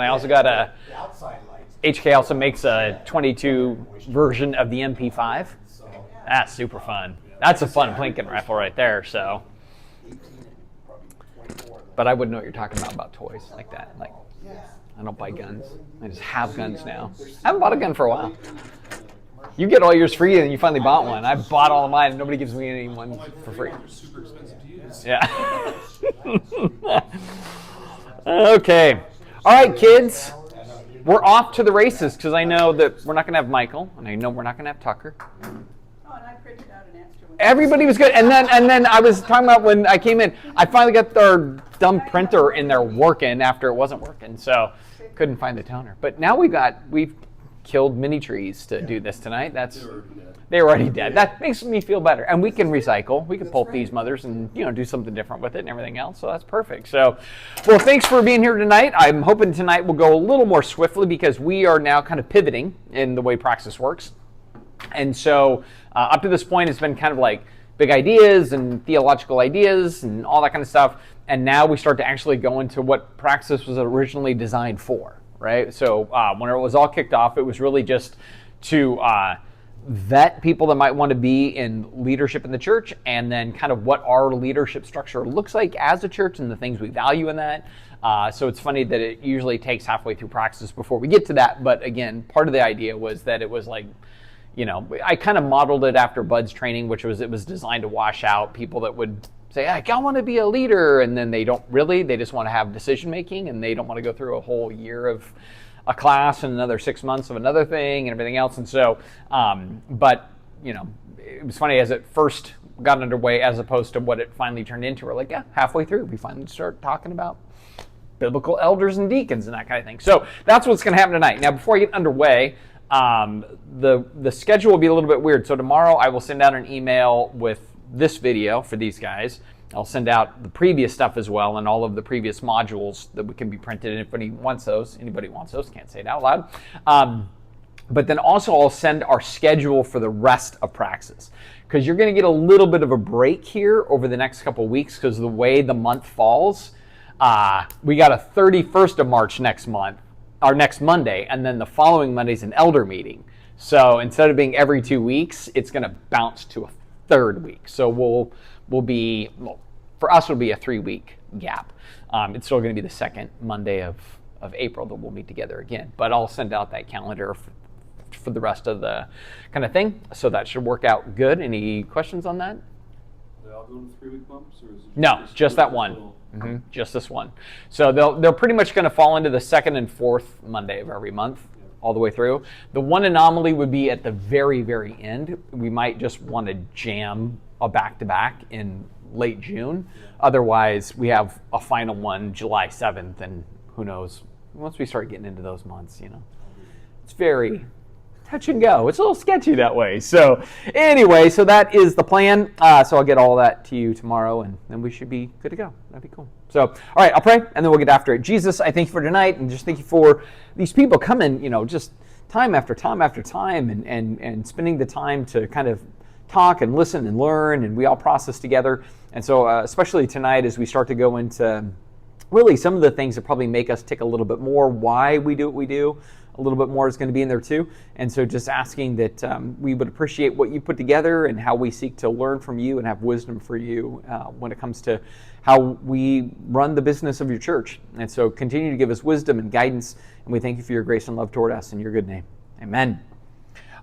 I also got a, HK also makes a 22 version of the MP5. That's super fun. That's a fun plinking rifle right there, so. But I wouldn't know what you're talking about toys like that. Like, I don't buy guns. I just have guns now. I haven't bought a gun for a while. You get all yours free and you finally bought one. I bought all of mine and nobody gives me any one for free. Super expensive to use. Yeah. Okay. All right, kids. We're off to the races because I know that we're not going to have Michael, and I know we're not going to have Tucker. Oh, and I printed out an extra one. Everybody was good, and then I was talking about when I came in, I finally got our dumb printer in there working after it wasn't working, so couldn't find the toner. But now we've killed mini trees to do this tonight. They were already dead. That makes me feel better. And we can recycle. We can pulp these mothers and do something different with it and everything else. So that's perfect. So, well, thanks for being here tonight. I'm hoping tonight will go a little more swiftly because we are now kind of pivoting in the way Praxis works. And so up to this point, it's been kind of like big ideas and theological ideas and all that kind of stuff. And now we start to actually go into what Praxis was originally designed for, right? So when it was all kicked off, it was really just to vet people that might want to be in leadership in the church, and then kind of what our leadership structure looks like as a church and the things we value in that. So it's funny that it usually takes halfway through Praxis before we get to that. But again, part of the idea was that it was like, I kind of modeled it after Bud's training, which was it was designed to wash out people that would say, I want to be a leader, and then they don't really. They just want to have decision making, and they don't want to go through a whole year of a class and another 6 months of another thing and everything else. And so, but it was funny as it first got underway as opposed to what it finally turned into. We're like, yeah, halfway through, we finally start talking about biblical elders and deacons and that kind of thing. So that's what's going to happen tonight. Now, before I get underway, the schedule will be a little bit weird. So tomorrow I will send out an email with this video for these guys. I'll send out the previous stuff as well and all of the previous modules that can be printed. And if anybody wants those, can't say it out loud. But then also I'll send our schedule for the rest of Praxis, because you're going to get a little bit of a break here over the next couple of weeks because of the way the month falls. We got a 31st of March next month, or next Monday, and then the following Monday's an elder meeting. So instead of being every 2 weeks, it's going to bounce to a third week. So we'll be, for us, it'll be a 3-week gap. It's still going to be the second Monday of April that we'll meet together again. But I'll send out that calendar for the rest of the kind of thing. So that should work out good. Any questions on that? Are they all going to 3-week bumps? Or is it No, just that one. Just this one. So they're pretty much going to fall into the second and fourth Monday of every month. All the way through. The one anomaly would be at the very, very end. We might just want to jam a back-to-back in late June. Otherwise, we have a final one July 7th, and who knows, once we start getting into those months, it's very touch and go. It's a little sketchy that way. So anyway, so that is the plan. So I'll get all that to you tomorrow, and then we should be good to go. That'd be cool. So, all right, I'll pray, and then we'll get after it. Jesus, I thank you for tonight, and just thank you for these people coming, just time after time after time, and spending the time to kind of talk and listen and learn, and we all process together. And so especially tonight as we start to go into really some of the things that probably make us tick a little bit more, why we do what we do, a little bit more is going to be in there too. And so just asking that we would appreciate what you put together and how we seek to learn from you and have wisdom for you when it comes to how we run the business of your church. And so continue to give us wisdom and guidance, and we thank you for your grace and love toward us in your good name. Amen.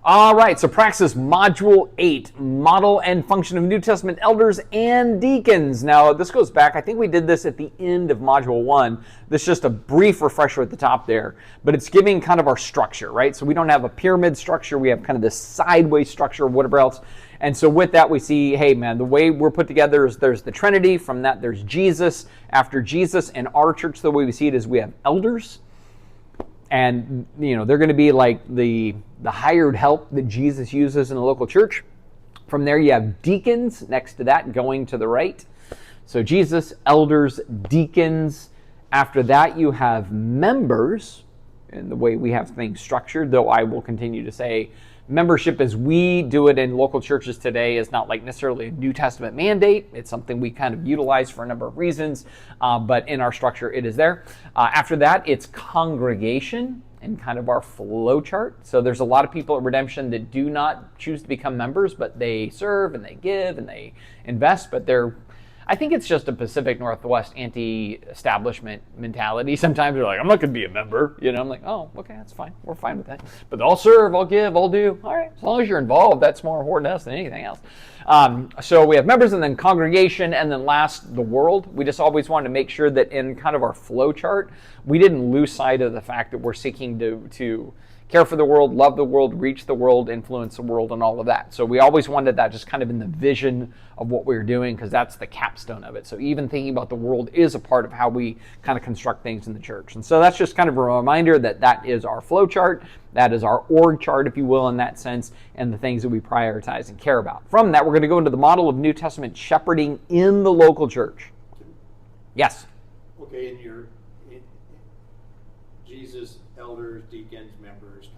All right, so Praxis Module 8, Model and Function of New Testament Elders and Deacons. Now, this goes back, I think we did this at the end of Module 1. This is just a brief refresher at the top there, but it's giving kind of our structure, right? So we don't have a pyramid structure, we have kind of this sideways structure, whatever else. And so with that, we see, hey, man, the way we're put together is there's the Trinity. From that, there's Jesus. After Jesus and our church, the way we see it is we have elders. And, they're going to be like the hired help that Jesus uses in the local church. From there, you have deacons next to that going to the right. So Jesus, elders, deacons. After that, you have members in the way we have things structured, though I will continue to say membership as we do it in local churches today is not like necessarily a New Testament mandate. It's something we kind of utilize for a number of reasons, but in our structure it is there. After that, it's congregation and kind of our flow chart. So there's a lot of people at Redemption that do not choose to become members, but they serve and they give and they invest, but I think it's just a Pacific Northwest anti-establishment mentality. Sometimes they're like, I'm not going to be a member. I'm like, oh, okay, that's fine. We're fine with that. But I'll serve, I'll give, I'll do. All right, as long as you're involved, that's more important to us than anything else. So we have members and then congregation, and then last, the world. We just always wanted to make sure that in kind of our flow chart, we didn't lose sight of the fact that we're seeking to care for the world, love the world, reach the world, influence the world, and all of that. So we always wanted that just kind of in the vision of what we were doing, because that's the capstone of it. So even thinking about the world is a part of how we kind of construct things in the church. And so that's just kind of a reminder that that is our flow chart, that is our org chart, if you will, in that sense, and the things that we prioritize and care about. From that, we're going to go into the model of New Testament shepherding in the local church. Yes? Okay, in Jesus, elders, deacons, members,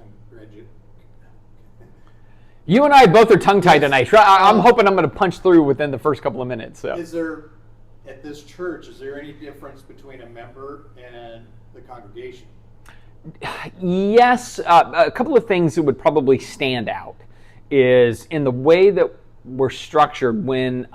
You and I both are tongue-tied tonight. I'm hoping I'm going to punch through within the first couple of minutes. So. Is there, at this church, is there any difference between a member and the congregation? Yes. A couple of things that would probably stand out is in the way that we're structured when,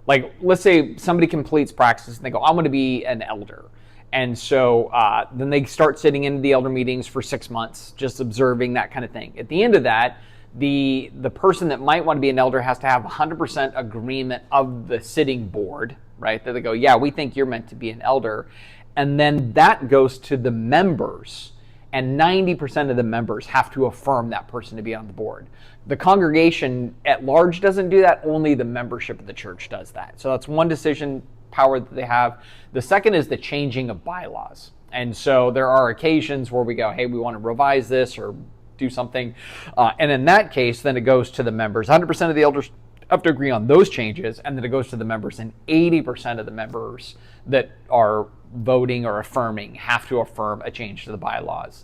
like, let's say somebody completes Praxis and they go, I'm going to be an elder. And so then they start sitting in the elder meetings for 6 months, just observing that kind of thing. At the end of that, the person that might want to be an elder has to have 100% agreement of the sitting board, right? That they go, yeah, we think you're meant to be an elder. And then that goes to the members, and 90% of the members have to affirm that person to be on the board. The congregation at large doesn't do that, only the membership of the church does that. So that's one decision power that they have. The second is the changing of bylaws. And so there are occasions where we go, hey, we want to revise this or do something. And in that case, then it goes to the members. 100% of the elders have to agree on those changes, and then it goes to the members. And 80% of the members that are voting or affirming have to affirm a change to the bylaws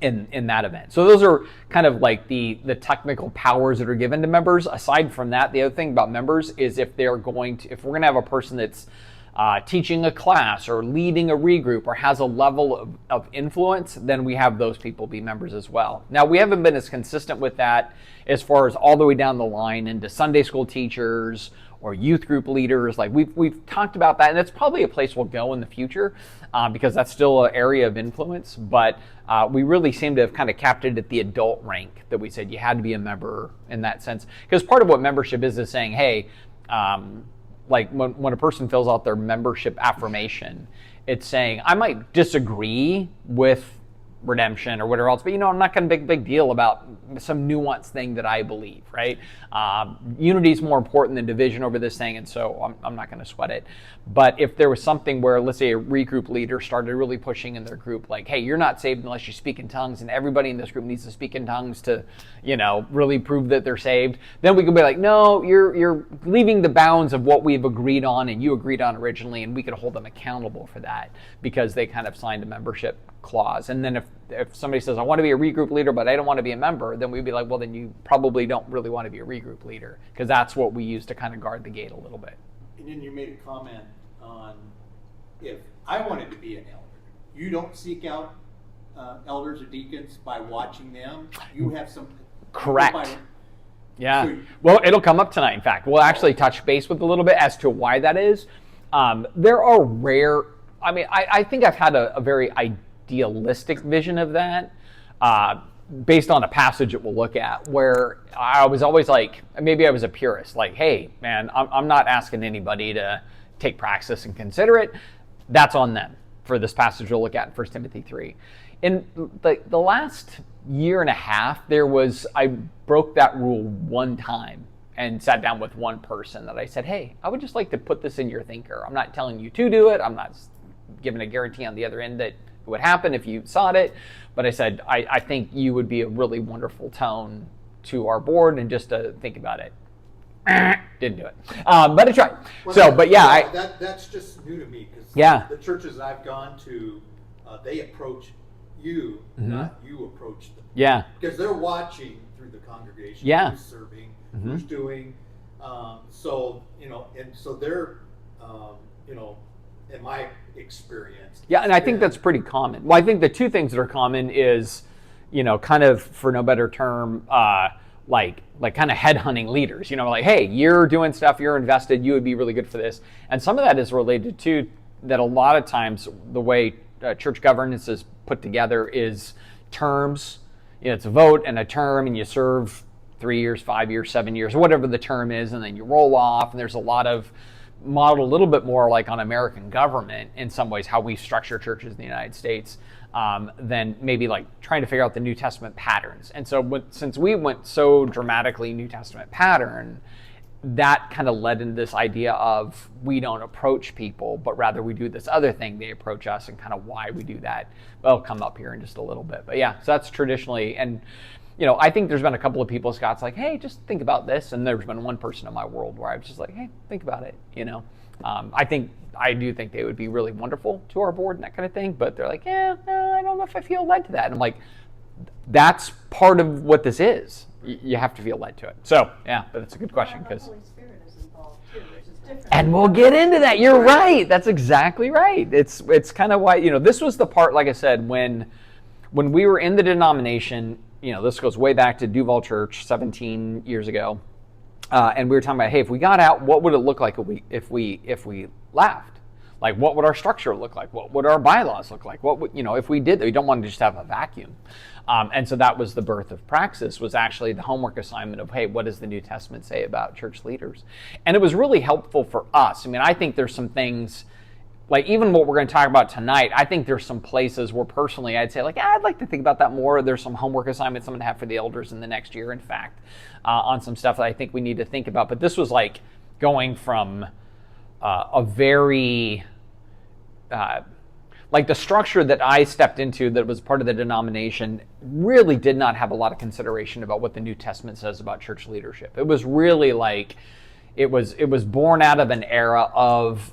in that event. So those are kind of like the technical powers that are given to members. Aside from that, the other thing about members is if we're going to have a person that's teaching a class or leading a regroup or has a level of influence, then we have those people be members as well. Now, we haven't been as consistent with that as far as all the way down the line into Sunday school teachers or youth group leaders. Like we've talked about that, and it's probably a place we'll go in the future because that's still an area of influence. But we really seem to have kind of capped it at the adult rank that we said you had to be a member in that sense. Because part of what membership is saying, hey, like when a person fills out their membership affirmation, it's saying, I might disagree with Redemption or whatever else, but I'm not going to make a big deal about some nuanced thing that I believe, right? Unity is more important than division over this thing, and so I'm not going to sweat it. But if there was something where, let's say, a regroup leader started really pushing in their group, like, hey, you're not saved unless you speak in tongues, and everybody in this group needs to speak in tongues to, really prove that they're saved, then we could be like, no, you're leaving the bounds of what we've agreed on and you agreed on originally, and we could hold them accountable for that because they kind of signed a membership clause. And then if somebody says, I want to be a regroup leader, but I don't want to be a member, then we'd be like, well, then you probably don't really want to be a regroup leader, because that's what we use to kind of guard the gate a little bit. And then you made a comment on if I wanted to be an elder. You don't seek out elders or deacons by watching them. You have some... Correct. Yeah. Well, it'll come up tonight, in fact. We'll actually touch base with a little bit as to why that is. There are rare... I think I've had a very idealistic vision of that based on a passage that we'll look at, where I was always like, maybe I was a purist, like, hey, man, I'm not asking anybody to take Praxis and consider it. That's on them for this passage we'll look at in 1 Timothy 3. In the last year and a half, I broke that rule one time and sat down with one person that I said, hey, I would just like to put this in your thinker. I'm not telling you to do it. I'm not giving a guarantee on the other end that it would happen if you sought it. But I said, I think you would be a really wonderful tone to our board, and just to think about it. Didn't do it. But I tried. That's just new to me, because yeah. The churches I've gone to, they approach you, not you approach them. Yeah. Because they're watching through the congregation. Yeah. Who's serving, who's doing. So, and so they're, in my experience. Yeah, and I think that's pretty common. Well, I think the two things that are common is, kind of, for no better term, like kind of headhunting leaders. Like, hey, you're doing stuff, you're invested, you would be really good for this. And some of that is related to that a lot of times the way church governance is put together is terms. It's a vote and a term, and you serve 3 years, 5 years, 7 years, whatever the term is, and then you roll off. And there's a lot of modeled a little bit more like on American government in some ways, how we structure churches in the United States, than maybe like trying to figure out the New Testament patterns. And so since we went so dramatically New Testament pattern, that kind of led into this idea of we don't approach people, but rather we do this other thing, they approach us, and kind of why we do that. Well, come up here in just a little bit. But yeah, so that's traditionally, and I think there's been a couple of people, Scott's like, hey, just think about this. And there's been one person in my world where I was just like, hey, think about it. I do think they would be really wonderful to our board and that kind of thing. But they're like, no, I don't know if I feel led to that. And I'm like, that's part of what this is. You have to feel led to it. So yeah, but it's a good question The because. Holy Spirit is involved too, which is different. And we'll get into that. You're right. That's exactly right. It's kind of why this was the part, like I said, when we were in the denomination. This goes way back to Duval Church 17 years ago, and we were talking about, hey, if we got out, what would it look like if we left? Like, what would our structure look like? What would our bylaws look like? What would if we did that? We don't want to just have a vacuum. And so that was the birth of Praxis, was actually the homework assignment of, hey, what does the New Testament say about church leaders? And it was really helpful for us. I think there's some things, like even what we're going to talk about tonight, I think there's some places where personally I'd say, like, I'd like to think about that more. There's some homework assignments I'm going to have for the elders in the next year, in fact, on some stuff that I think we need to think about. But this was like going from a very... like the structure that I stepped into that was part of the denomination really did not have a lot of consideration about what the New Testament says about church leadership. It was really like, it was born out of an era of,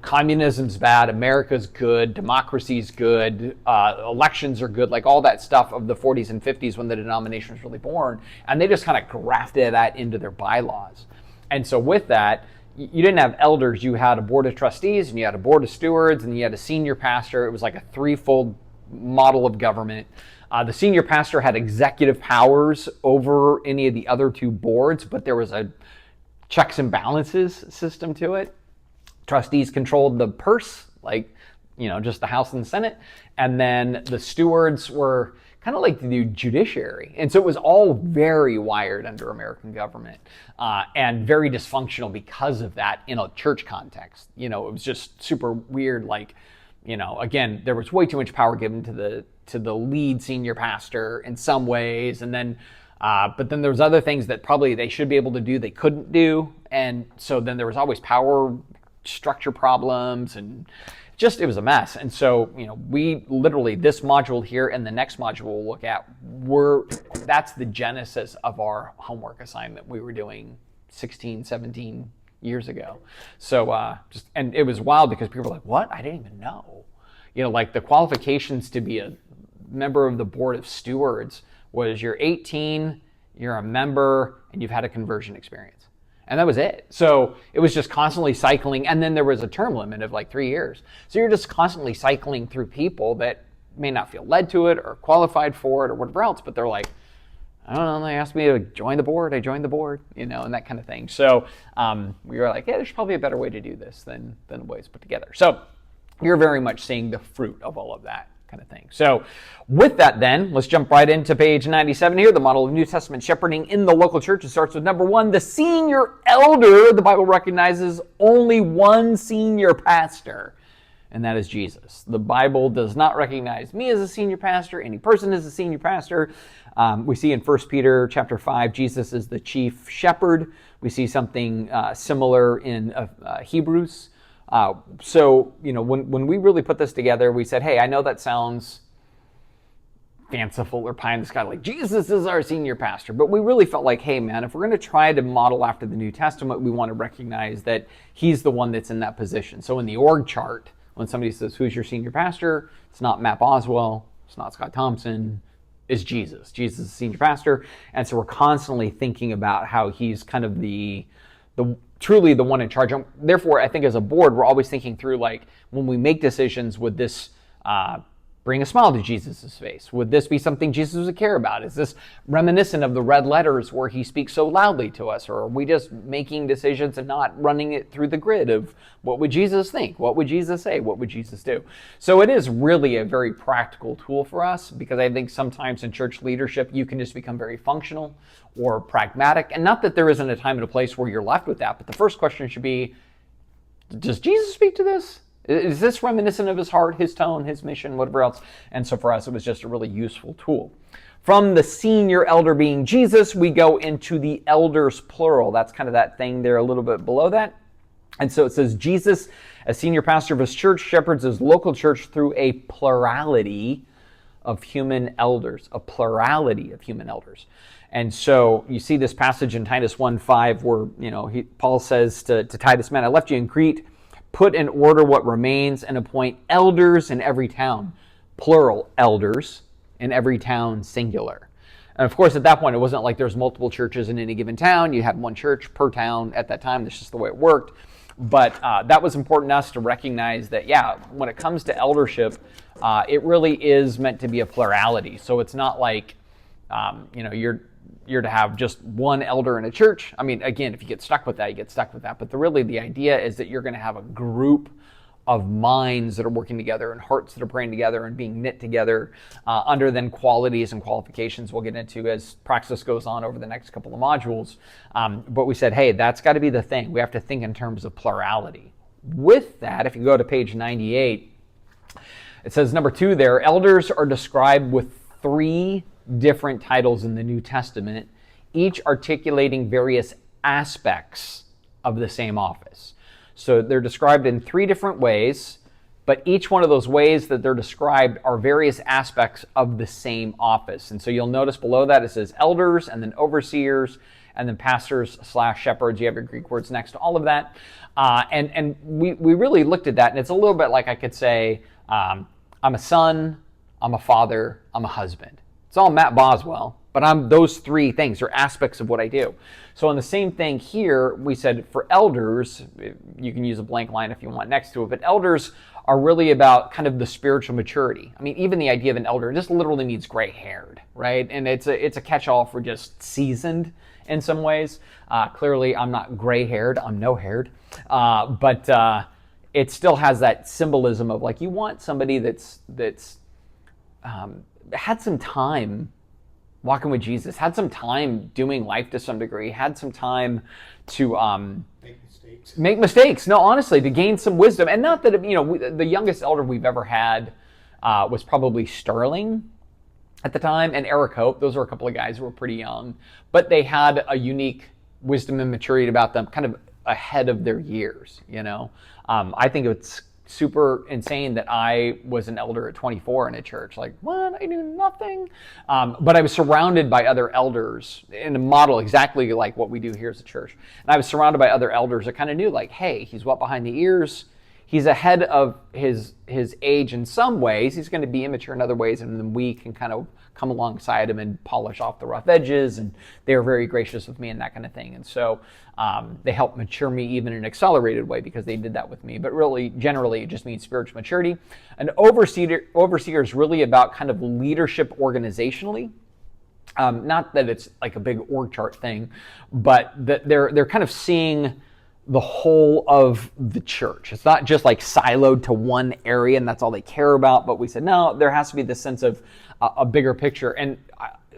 communism's bad, America's good, democracy's good, elections are good, like all that stuff of the 40s and 50s when the denomination was really born. And they just kind of grafted that into their bylaws. And so with that, you didn't have elders, you had a board of trustees, and you had a board of stewards, and you had a senior pastor. It was like a threefold model of government. The senior pastor had executive powers over any of the other two boards, but there was a checks and balances system to it. Trustees controlled the purse, like, just the House and the Senate. And then the stewards were kind of like the judiciary. And so it was all very wired under American government, and very dysfunctional because of that in a church context. It was just super weird. Like, again, there was way too much power given to the lead senior pastor in some ways. And then, but then there was other things that probably they should be able to do, they couldn't do. And so then there was always power structure problems, and just, it was a mess. And so, we literally, this module here and the next module we'll look at, that's the genesis of our homework assignment we were doing 16, 17 years ago. So and it was wild because people were like, what? I didn't even know. Like the qualifications to be a member of the board of stewards was you're 18, you're a member, and you've had a conversion experience. And that was it. So it was just constantly cycling. And then there was a term limit of like 3 years. So you're just constantly cycling through people that may not feel led to it or qualified for it or whatever else, but they're like, I don't know, they asked me to join the board, I joined the board, and that kind of thing. So we were like, yeah, there's probably a better way to do this than the way it's put together. So you're very much seeing the fruit of all of that kind of thing. So with that then, let's jump right into page 97 here, the model of New Testament shepherding in the local church. It starts with number 1, the senior elder. The Bible recognizes only one senior pastor, and that is Jesus. The Bible does not recognize me as a senior pastor, any person as a senior pastor. We see in 1 Peter chapter 5, Jesus is the chief shepherd. We see something similar in Hebrews. So, when we really put this together, we said, hey, I know that sounds fanciful or pie in the sky, like Jesus is our senior pastor. But we really felt like, hey, man, if we're going to try to model after the New Testament, we want to recognize that he's the one that's in that position. So in the org chart, When somebody says, who's your senior pastor? It's not Matt Boswell. It's not Scott Thompson. It's Jesus. Jesus is the senior pastor. And so we're constantly thinking about how he's kind of the truly the one in charge. And therefore, I think as a board, we're always thinking through, like, when we make decisions, would this bring a smile to Jesus' face? Would this be something Jesus would care about? Is this reminiscent of the red letters where he speaks so loudly to us? Or are we just making decisions and not running it through the grid of what would Jesus think? What would Jesus say? What would Jesus do? So it is really a very practical tool for us, because I think sometimes in church leadership, you can just become very functional or pragmatic. And not that there isn't a time and a place where you're left with that, but the first question should be, does Jesus speak to this? Is this reminiscent of his heart, his tone, his mission, whatever else? And so for us, it was just a really useful tool. From the senior elder being Jesus, we go into the elders plural. That's kind of that thing there a little bit below that. And so it says, Jesus, as senior pastor of his church, shepherds his local church through a plurality of human elders. A plurality of human elders. And so you see this passage in Titus 1:5 where, Paul says to Titus, man, I left you in Crete. Put in order what remains and appoint elders in every town, plural, elders in every town, singular. And of course, at that point, it wasn't like there's multiple churches in any given town. You had one church per town at that time. That's just the way it worked. But that was important to us to recognize that, when it comes to eldership, it really is meant to be a plurality. So it's not like, you're to have just one elder in a church. I mean, again, if you get stuck with that, you get stuck with that. But the idea is that you're going to have a group of minds that are working together and hearts that are praying together and being knit together under then qualities and qualifications we'll get into as Praxis goes on over the next couple of modules. But we said, hey, that's got to be the thing. We have to think in terms of plurality. With that, if you go to page 98, it says number 2 there, elders are described with 3 different titles in the New Testament, each articulating various aspects of the same office. So they're described in 3 different ways, but each one of those ways that they're described are various aspects of the same office. And so you'll notice below that it says elders, and then overseers, and then pastors/shepherds. You have your Greek words next to all of that. And we really looked at that, and it's a little bit like I could say, I'm a son, I'm a father, I'm a husband. It's all Matt Boswell, but I'm those 3 things are aspects of what I do. So in the same thing here, we said for elders, you can use a blank line if you want next to it, but elders are really about kind of the spiritual maturity. I mean, even the idea of an elder just literally means gray-haired, right? And it's a catch-all for just seasoned in some ways. Clearly, I'm not gray-haired, I'm no-haired, but it still has that symbolism of, like, you want somebody that's had some time walking with Jesus, had some time doing life to some degree, had some time to make mistakes. No, honestly, to gain some wisdom. And not that, the youngest elder we've ever had was probably Sterling at the time, and Eric Hope. Those are a couple of guys who were pretty young, but they had a unique wisdom and maturity about them, kind of ahead of their years, I think it's super insane that I was an elder at 24 in a church. Like, what? I knew nothing. But I was surrounded by other elders in a model exactly like what we do here as a church. And I was surrounded by other elders that kind of knew, like, hey, he's wet behind the ears. He's ahead of his age in some ways. He's going to be immature in other ways, and then we can kind of come alongside him and polish off the rough edges, and they were very gracious with me and that kind of thing. And so they helped mature me even in an accelerated way because they did that with me. But really, generally, it just means spiritual maturity. An overseer is really about kind of leadership organizationally. Not that it's like a big org chart thing, but that they're kind of seeing the whole of the church. It's not just like siloed to one area and that's all they care about, but we said, no, there has to be this sense of a bigger picture. And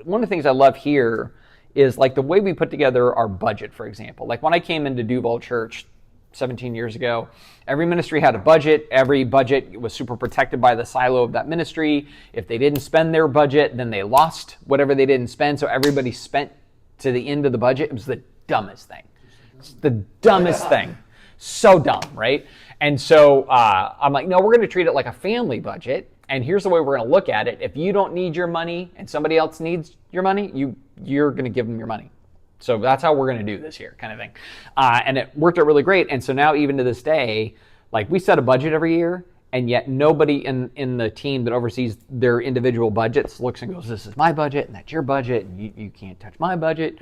one of the things I love here is like the way we put together our budget, for example. Like when I came into Duval Church 17 years ago, every ministry had a budget. Every budget was super protected by the silo of that ministry. If they didn't spend their budget, then they lost whatever they didn't spend. So everybody spent to the end of the budget. It was the dumbest thing. It's the dumbest thing. So dumb, right? And so I'm like, no, we're going to treat it like a family budget. And here's the way we're going to look at it. If you don't need your money and somebody else needs your money, you're going to give them your money. So that's how we're going to do this here, kind of thing. And it worked out really great. And so now even to this day, like we set a budget every year, and yet nobody in the team that oversees their individual budgets looks and goes, this is my budget, and that's your budget, and you can't touch my budget.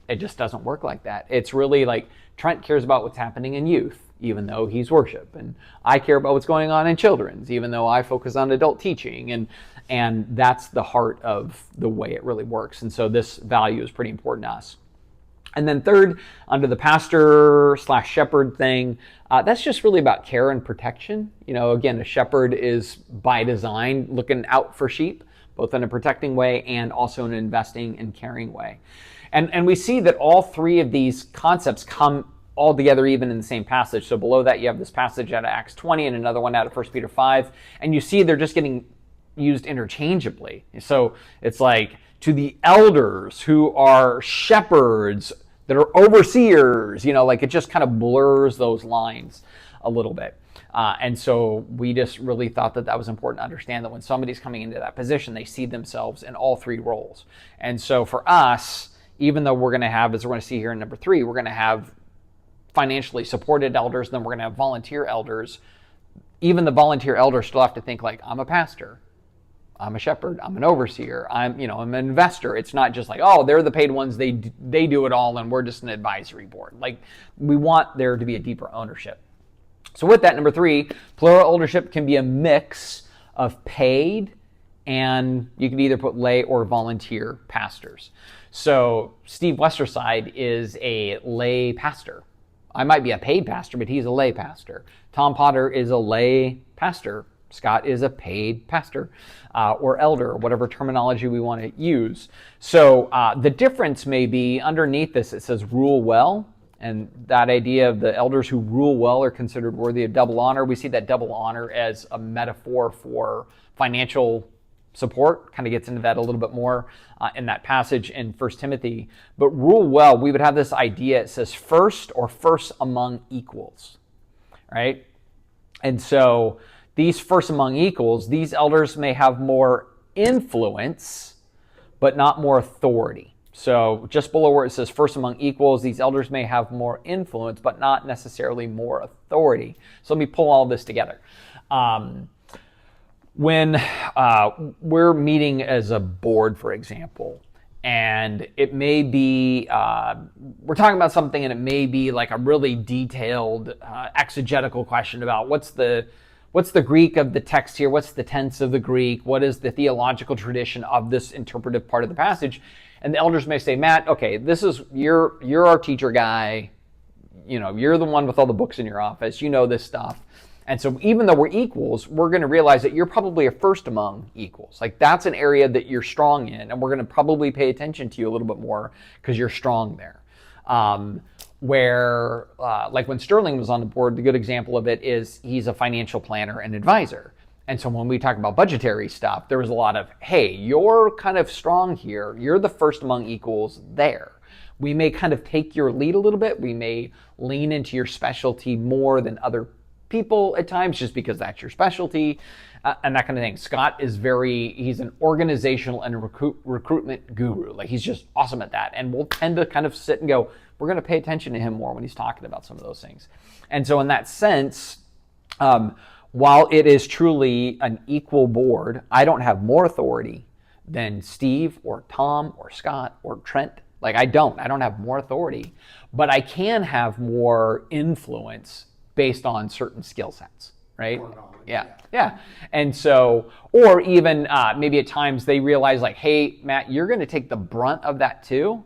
It just doesn't work like that. It's really like Trent cares about what's happening in youth, even though he's worship, and I care about what's going on in children's, even though I focus on adult teaching, and that's the heart of the way it really works. And so this value is pretty important to us. And then third, under the pastor/shepherd thing, that's just really about care and protection. Again, a shepherd is by design looking out for sheep, both in a protecting way and also in an investing and caring way. And we see that all three of these concepts come all together even in the same passage. So below that you have this passage out of Acts 20 and another one out of 1 Peter 5. And you see they're just getting used interchangeably. So it's like, to the elders who are shepherds, that are overseers, like it just kind of blurs those lines a little bit. And so we just really thought that was important to understand, that when somebody's coming into that position, they see themselves in all three roles. And so for us, even though we're going to have, as we're going to see here in number 3, we're going to have financially supported elders, and then we're going to have volunteer elders. Even the volunteer elders still have to think like, I'm a pastor, I'm a shepherd, I'm an overseer, I'm an investor. It's not just like, oh, they're the paid ones, they do it all, and we're just an advisory board. Like, we want there to be a deeper ownership. So with that, number 3, plural eldership can be a mix of paid, and you can either put lay or volunteer pastors. So Steve Westerside is a lay pastor. I might be a paid pastor, but he's a lay pastor. Tom Potter is a lay pastor. Scott is a paid pastor or elder, or whatever terminology we want to use. So the difference may be underneath this, it says rule well. And that idea of the elders who rule well are considered worthy of double honor. We see that double honor as a metaphor for financial support. Kind of gets into that a little bit more in that passage in 1 Timothy. But rule well, we would have this idea, it says first or first among equals, right? And so these first among equals, these elders may have more influence, but not more authority. So just below where it says first among equals, these elders may have more influence, but not necessarily more authority. So let me pull all this together. When we're meeting as a board, for example, and it may be, we're talking about something and it may be like a really detailed exegetical question about what's the Greek of the text here, what's the tense of the Greek, what is the theological tradition of this interpretive part of the passage. And the elders may say, Matt, okay, you're our teacher guy, you're the one with all the books in your office, you know this stuff. And so even though we're equals, we're going to realize that you're probably a first among equals. Like, that's an area that you're strong in, and we're going to probably pay attention to you a little bit more because you're strong there. Like when Sterling was on the board, the good example of it is he's a financial planner and advisor. And so when we talk about budgetary stuff, there was a lot of, hey, you're kind of strong here. You're the first among equals there. We may kind of take your lead a little bit. We may lean into your specialty more than other people at times, just because that's your specialty and that kind of thing. Scott is he's an organizational and recruitment guru. Like, he's just awesome at that. And we'll tend to kind of sit and go, we're going to pay attention to him more when he's talking about some of those things. And so in that sense, while it is truly an equal board, I don't have more authority than Steve or Tom or Scott or Trent. Like, I don't have more authority, but I can have more influence based on certain skill sets, right? Yeah. And so, or even maybe at times they realize like, hey, Matt, you're going to take the brunt of that too.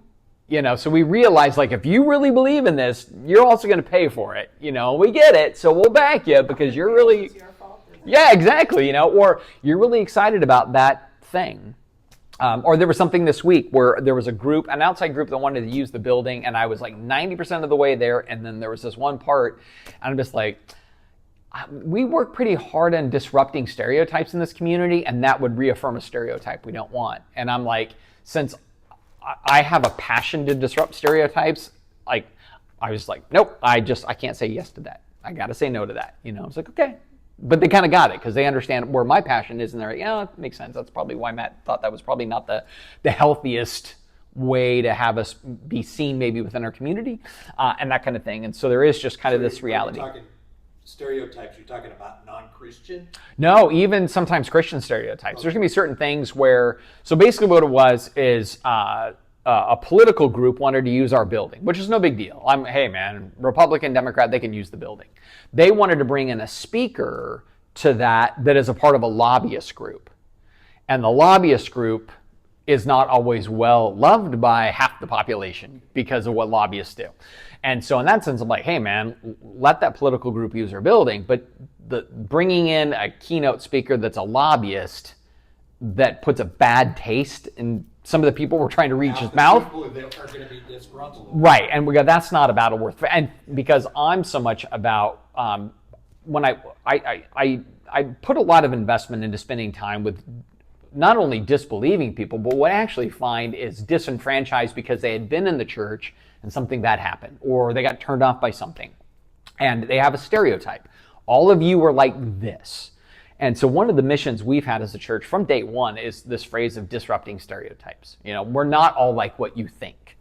So we realize like, if you really believe in this, you're also going to pay for it. We get it. So we'll back you because you're really, It's your fault, isn't it? yeah, exactly. Or you're really excited about that thing. Or there was something this week where there was an outside group that wanted to use the building, and I was like 90% of the way there, and then there was this one part, and I'm just like, we work pretty hard on disrupting stereotypes in this community, and that would reaffirm a stereotype we don't want. And I'm like, since I have a passion to disrupt stereotypes, like, I was like, nope, I can't say yes to that. I got to say no to that. I was like, okay. But they kind of got it because they understand where my passion is, and they're like, yeah, it makes sense. That's probably why Matt thought that was probably not the healthiest way to have us be seen maybe within our community and that kind of thing. And so there is just kind of this reality. Talking stereotypes, you're talking about non-Christian? No, even sometimes Christian stereotypes. There's going to be certain things where, so basically what it was is a political group wanted to use our building, which is no big deal. Hey man, Republican, Democrat, they can use the building. They wanted to bring in a speaker to that is a part of a lobbyist group. And the lobbyist group is not always well loved by half the population because of what lobbyists do. And so in that sense, I'm like, hey man, let that political group use our building, but bringing in a keynote speaker that's a lobbyist that puts a bad taste in some of the people we're trying to reach his mouth. People that are going to be disgruntled. Right, and we go, that's not a battle worth, and because I'm so much about, when I put a lot of investment into spending time with not only disbelieving people, but what I actually find is disenfranchised because they had been in the church and something bad happened, or they got turned off by something. And they have a stereotype. All of you are like this. And so one of the missions we've had as a church from day one is this phrase of disrupting stereotypes. We're not all like what you think.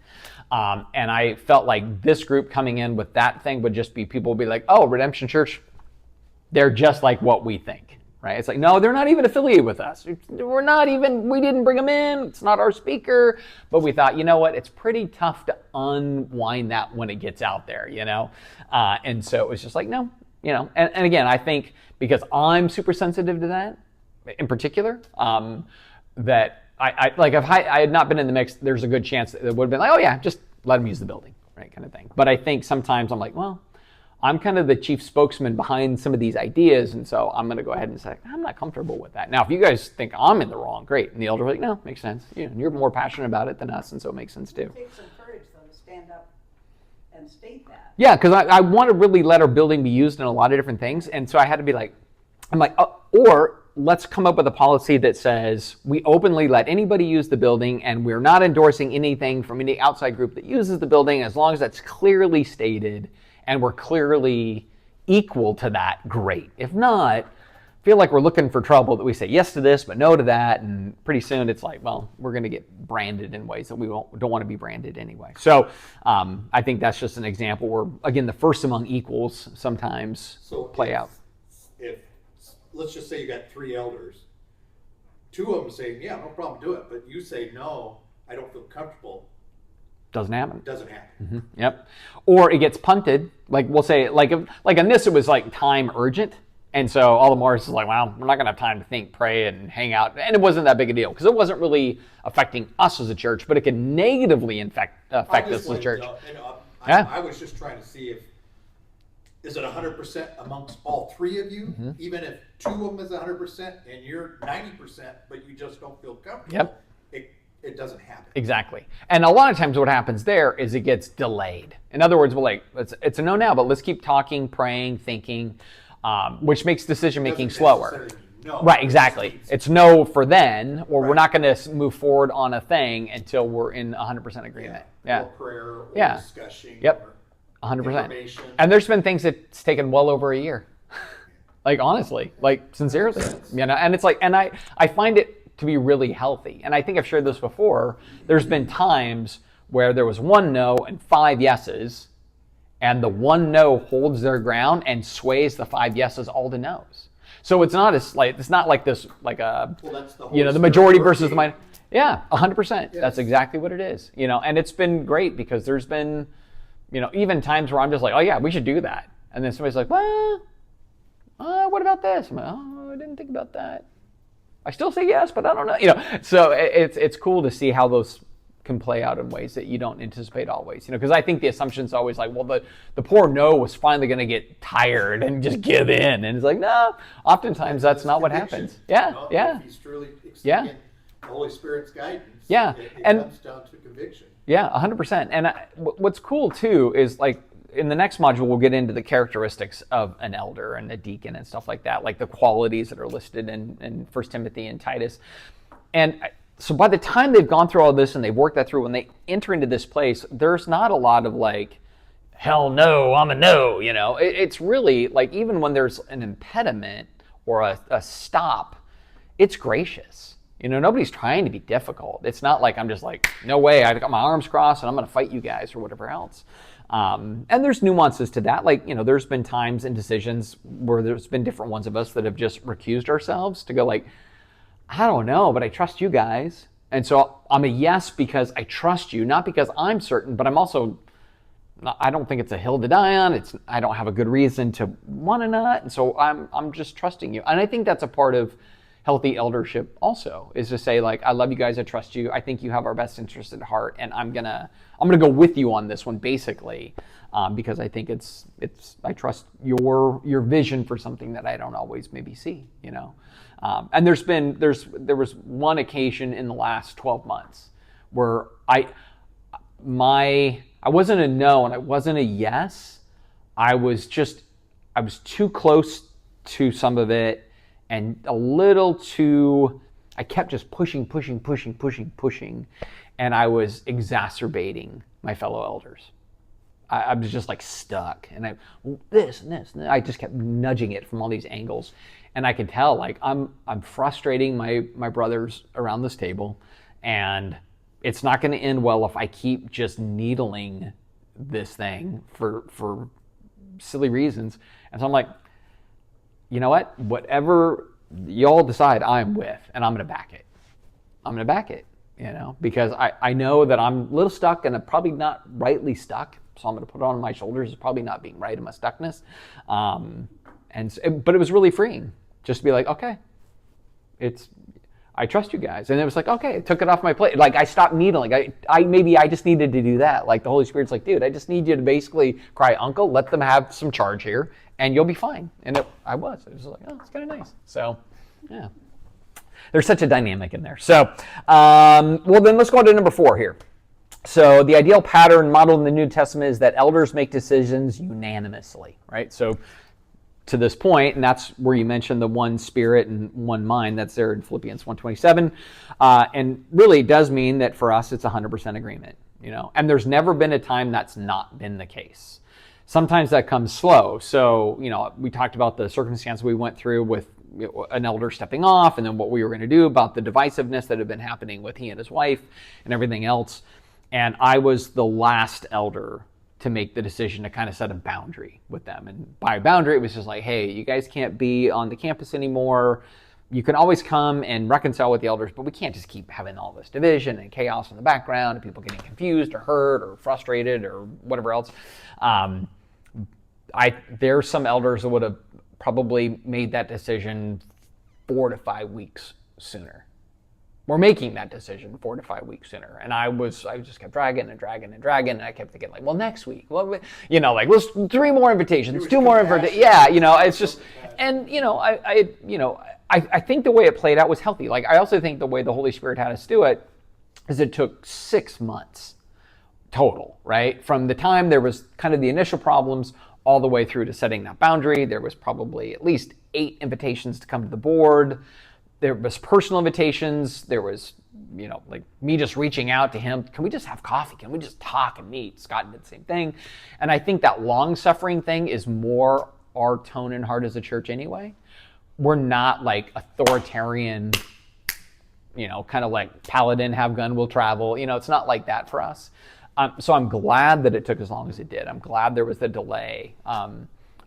And I felt like this group coming in with that thing would just be, people would be like, oh, Redemption Church, they're just like what we think. Right? It's like, no, they're not even affiliated with us. We didn't bring them in. It's not our speaker. But we thought, you know what? It's pretty tough to unwind that when it gets out there, And so it was just like, no, And again, I think because I'm super sensitive to that in particular, that if I had not been in the mix, there's a good chance that it would have been like, oh yeah, just let them use the building, right, kind of thing. But I think sometimes I'm like, well, I'm kind of the chief spokesman behind some of these ideas, and so I'm going to go ahead and say, I'm not comfortable with that. Now, if you guys think I'm in the wrong, great. And the elder will be like, no, makes sense. You're more passionate about it than us, and so it makes sense too. It takes some courage, though, to stand up and state that. Yeah, because I want to really let our building be used in a lot of different things, and so I had to be like, or let's come up with a policy that says we openly let anybody use the building, and we're not endorsing anything from any outside group that uses the building, as long as that's clearly stated and we're clearly equal to that, great. If not, I feel like we're looking for trouble that we say yes to this but no to that, and pretty soon it's like, well, we're going to get branded in ways that we don't want to be branded anyway. So I think that's just an example where, again, the first among equals sometimes play out. If let's just say you got 3 elders, 2 of them say, yeah, no problem, do it, but you say, no, I don't feel comfortable. Doesn't happen. Doesn't happen. Mm-hmm. Yep. Or it gets punted. Like we'll say, like on this, it was like time urgent. And so all the more is like, well, we're not going to have time to think, pray, and hang out. And it wasn't that big a deal because it wasn't really affecting us as a church, but it could negatively affect us as a church. I was just trying to see is it 100% amongst all 3 of you? Mm-hmm. Even if 2 of them is 100% and you're 90%, but you just don't feel comfortable. Yep. It doesn't happen. Exactly. And a lot of times what happens there is it gets delayed. In other words, it's a no now, but let's keep talking, praying, thinking, which makes decision-making slower. No. Right, exactly. It's no for then, or we're not going to move forward on a thing until we're in 100% agreement. Yeah. Or prayer, or discussion. Yep. 100%. And there's been things that's taken well over a year. Like, honestly, like, sincerely. And it's like, and I find it to be really healthy. And I think I've shared this before. There's been times where there was 1 no and 5 yeses, and the 1 no holds their ground and sways the 5 yeses all to no's. So it's not like this, like a, the majority versus the minority. Yeah, 100%. Yes. That's exactly what it is. And it's been great because there's been, even times where I'm just like, oh yeah, we should do that. And then somebody's like, well, what about this? I'm like, oh, I didn't think about that. I still say yes, but I don't know. So it's cool to see how those can play out in ways that you don't anticipate always. Because I think the assumption is always like, well, the poor no was finally going to get tired and just give in, and it's like, no. Oftentimes that's not what happens. Yeah, yeah. If he's truly extending the Holy Spirit's guidance, it comes down to conviction. Yeah, 100%. And what's cool too is like, in the next module, we'll get into the characteristics of an elder and a deacon and stuff like that, like the qualities that are listed in 1 Timothy and Titus. And so by the time they've gone through all this and they've worked that through, when they enter into this place, there's not a lot of like, hell no, I'm a no, It's really like, even when there's an impediment or a stop, it's gracious. Nobody's trying to be difficult. It's not like I'm just like, no way, I've got my arms crossed and I'm going to fight you guys or whatever else. And there's nuances to that. Like, there's been times and decisions where there's been different ones of us that have just recused ourselves to go like, I don't know, but I trust you guys. And so I'm a yes because I trust you, not because I'm certain, but I don't think it's a hill to die on. I don't have a good reason to want to not. And so I'm just trusting you. And I think that's a part of healthy eldership also, is to say like, I love you guys, I trust you, I think you have our best interest at heart, and I'm gonna go with you on this one basically, because I think I trust your vision for something that I don't always maybe see, and there was one occasion in the last 12 months where I wasn't a no and I wasn't a yes. I was too close to some of it and a little too, I kept just pushing, and I was exacerbating my fellow elders. I was just like stuck, and this and this, and I just kept nudging it from all these angles, and I could tell like I'm frustrating my brothers around this table, and it's not going to end well if I keep just needling this thing for silly reasons. And so I'm like, you know what? Whatever y'all decide, I'm with, and I'm going to back it. I'm going to back it, because I know that I'm a little stuck and I'm probably not rightly stuck. So I'm going to put it on my shoulders. It's probably not being right in my stuckness. But it was really freeing just to be like, okay, I trust you guys. And it was like, okay, it took it off my plate. Like I stopped needling. Maybe I just needed to do that. Like the Holy Spirit's like, dude, I just need you to basically cry uncle, let them have some charge here, and you'll be fine. And I was like, oh, it's kind of nice. So, yeah. There's such a dynamic in there. So, well, then let's go on to number 4 here. So the ideal pattern modeled in the New Testament is that elders make decisions unanimously, right? So to this point, and that's where you mentioned the one spirit and one mind, that's there in Philippians 1:27, and really does mean that for us it's 100% agreement, and there's never been a time that's not been the case. Sometimes that comes slow. So, we talked about the circumstance we went through with an elder stepping off, and then what we were going to do about the divisiveness that had been happening with he and his wife and everything else. And I was the last elder to make the decision to kind of set a boundary with them. And by boundary, it was just like, hey, you guys can't be on the campus anymore. You can always come and reconcile with the elders, but we can't just keep having all this division and chaos in the background and people getting confused or hurt or frustrated or whatever else. There's some elders that would have probably made that decision 4 to 5 weeks sooner. We're making that decision 4 to 5 weeks sooner. And I just kept dragging, and I kept thinking like, well, next week, let's 3 more invitations, 2 more invitations. Yeah, it's just, and I think the way it played out was healthy. Like I also think the way the Holy Spirit had us do it is it took 6 months total, right? From the time there was kind of the initial problems all the way through to setting that boundary. There was probably at least 8 invitations to come to the board. There was personal invitations. There was, like me just reaching out to him. Can we just have coffee? Can we just talk and meet? Scott did the same thing. And I think that long-suffering thing is more our tone and heart as a church anyway. We're not like authoritarian, kind of like paladin, have gun, will travel. It's not like that for us. So I'm glad that it took as long as it did. I'm glad there was the delay.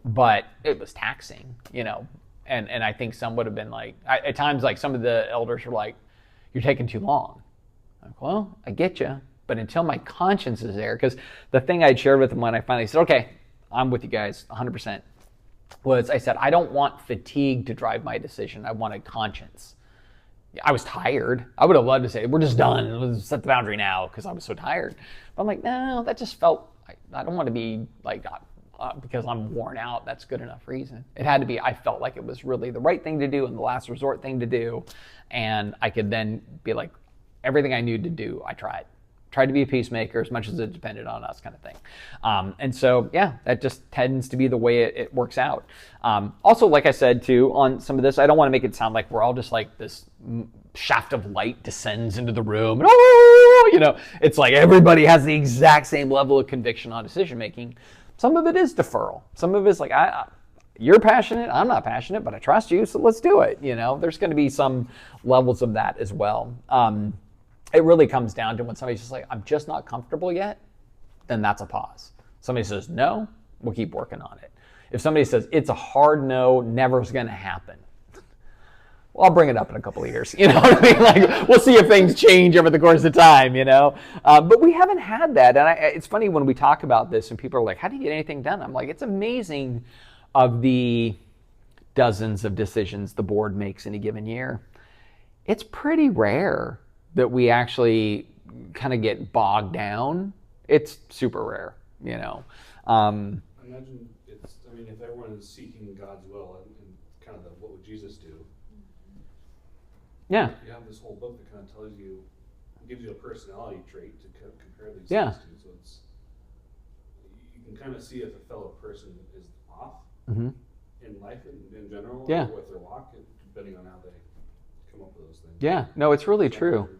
But it was taxing, And I think some would have been like, at times, like some of the elders were like, you're taking too long. I'm like, well, I get you. But until my conscience is there, because the thing I'd shared with them when I finally said, okay, I'm with you guys 100%, was I said, I don't want fatigue to drive my decision. I want a conscience. I was tired. I would have loved to say, we're just done. Let's set the boundary now, because I was so tired. But I'm like, no, that just felt, I don't want to be like, because I'm worn out, that's good enough reason. It had to be, I felt like it was really the right thing to do and the last resort thing to do. And I could then be like, everything I knew to do, I tried. Tried to be a peacemaker as much as it depended on us, kind of thing. And so, yeah, that just tends to be the way it works out. Also, like I said, too, on some of this, I don't want to make it sound like we're all just like this shaft of light descends into the room. And, it's like everybody has the exact same level of conviction on decision making. Some of it is deferral. Some of it's like, you're passionate, I'm not passionate, but I trust you, so let's do it. There's going to be some levels of that as well. It really comes down to when somebody's just like, I'm just not comfortable yet, then that's a pause. Somebody says no, we'll keep working on it. If somebody says it's a hard no, never's going to happen, well, I'll bring it up in a couple of years. You know what I mean? Like, we'll see if things change over the course of time, you know? But we haven't had that. And it's funny when we talk about this and people are like, how do you get anything done? I'm like, it's amazing of the dozens of decisions the board makes in a given year. It's pretty rare that we actually kind of get bogged down. It's super rare, you know? I imagine if everyone is seeking God's will and kind of what would Jesus do? Yeah. You have this whole book that kind of tells you, gives you a personality trait to compare these Yeah. things to. So you can kind of see if a fellow person is off Mm-hmm. in life in general, Yeah. or with their walk, depending on how they come up with those things. Yeah. No, it's really true. Yeah.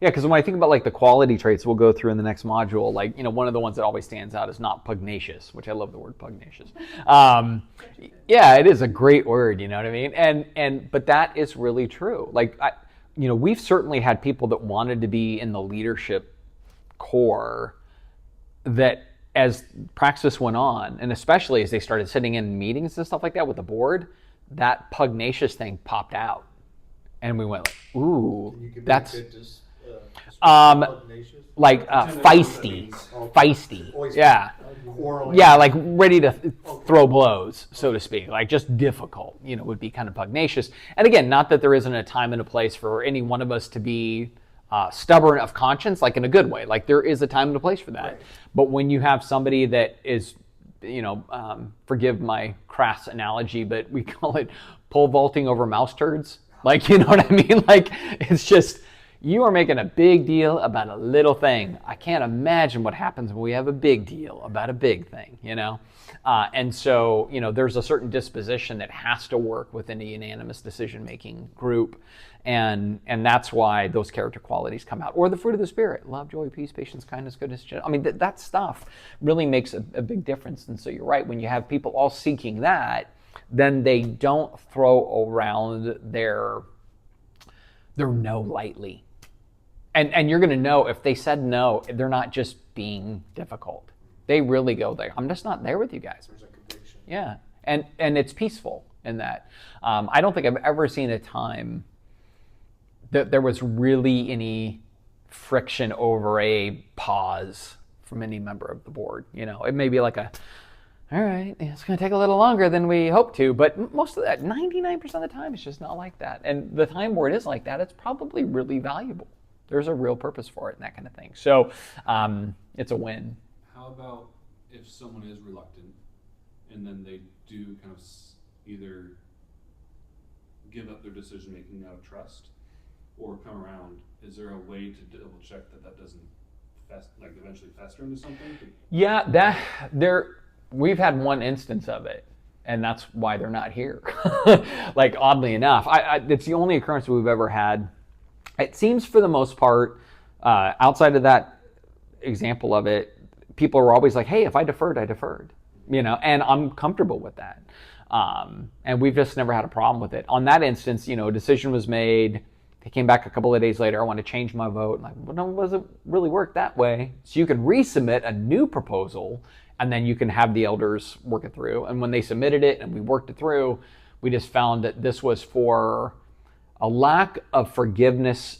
Yeah, because when I think about like the quality traits we'll go through in the next module, like, you know, one of the ones that always stands out is not pugnacious, which I love the word pugnacious. Yeah, it is a great word, you know what I mean? But that is really true. Like, we've certainly had people that wanted to be in the leadership core that as Praxis went on, and especially as they started sitting in meetings and stuff like that with the board, that pugnacious thing popped out. And we went like, ooh, Can you give me that's... a good pugnacious? like feisty, Always yeah, quarreling. yeah, like ready to throw blows, so to speak, like just difficult, would be kind of pugnacious. And again, not that there isn't a time and a place for any one of us to be stubborn of conscience, like in a good way. Like there is a time and a place for that. Right. But when you have somebody that is, forgive my crass analogy, but we call it pole vaulting over mouse turds. Like, you know what I mean? Like, it's just, you are making a big deal about a little thing. I can't imagine what happens when we have a big deal about a big thing, And so, there's a certain disposition that has to work within a unanimous decision-making group. And that's why those character qualities come out. Or the fruit of the Spirit, love, joy, peace, patience, kindness, goodness. I mean, that stuff really makes a big difference. And so you're right, when you have people all seeking that, then they don't throw around their no lightly. And you're going to know if they said no, they're not just being difficult. They really go there. I'm just not there with you guys. There's a conviction. Yeah, and it's peaceful in that. I don't think I've ever seen a time that there was really any friction over a pause from any member of the board. It may be like all right, it's going to take a little longer than we hoped to, but most of that, 99% of the time, it's just not like that. And the time where it is like that, it's probably really valuable. There's a real purpose for it and that kind of thing. So it's a win. How about if someone is reluctant and then they do kind of either give up their decision making out of trust or come around? Is there a way to double check that doesn't eventually fester into something? Yeah, we've had one instance of it, and that's why they're not here. Like, oddly enough, it's the only occurrence we've ever had. It seems for the most part, outside of that example of it, people are always like, hey, if I deferred, I deferred, and I'm comfortable with that. And we've just never had a problem with it. On that instance, a decision was made. They came back a couple of days later, I want to change my vote. Like, well, no, it doesn't really work that way. So you can resubmit a new proposal, and then you can have the elders work it through. And when they submitted it and we worked it through, we just found that this was for a lack of forgiveness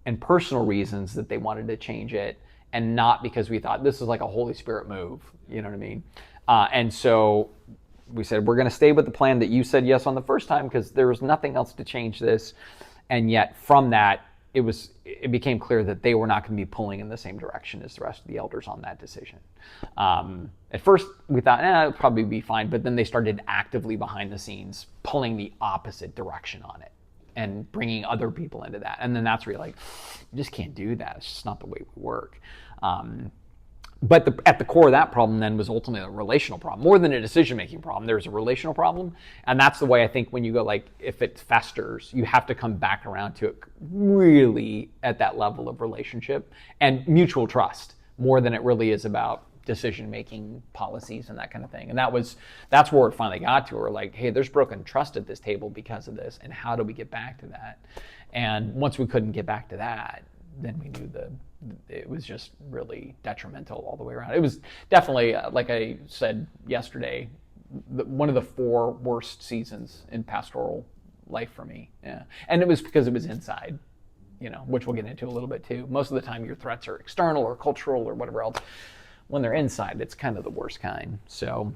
and personal reasons that they wanted to change it, and not because we thought this is like a Holy Spirit move. You know what I mean? And so we said, we're going to stay with the plan that you said yes on the first time because there was nothing else to change this. And yet from that, it became clear that they were not going to be pulling in the same direction as the rest of the elders on that decision. At first, we thought, it'll probably be fine, but then they started actively behind the scenes pulling the opposite direction on it and bringing other people into that. And then that's where you're like, you just can't do that. It's just not the way we work. But at the core of that problem then was ultimately a relational problem. More than a decision-making problem, there's a relational problem. And that's the way I think when you go, like, if it festers, you have to come back around to it really at that level of relationship and mutual trust more than it really is about decision-making policies and that kind of thing. And that's where it finally got to. We're like, hey, there's broken trust at this table because of this. And how do we get back to that? And once we couldn't get back to that, then we knew it was just really detrimental all the way around. It was definitely, like I said yesterday, one of the 4 worst seasons in pastoral life for me. Yeah, and it was because it was inside, which we'll get into a little bit too. Most of the time, your threats are external or cultural or whatever else. When they're inside, it's kind of the worst kind. So,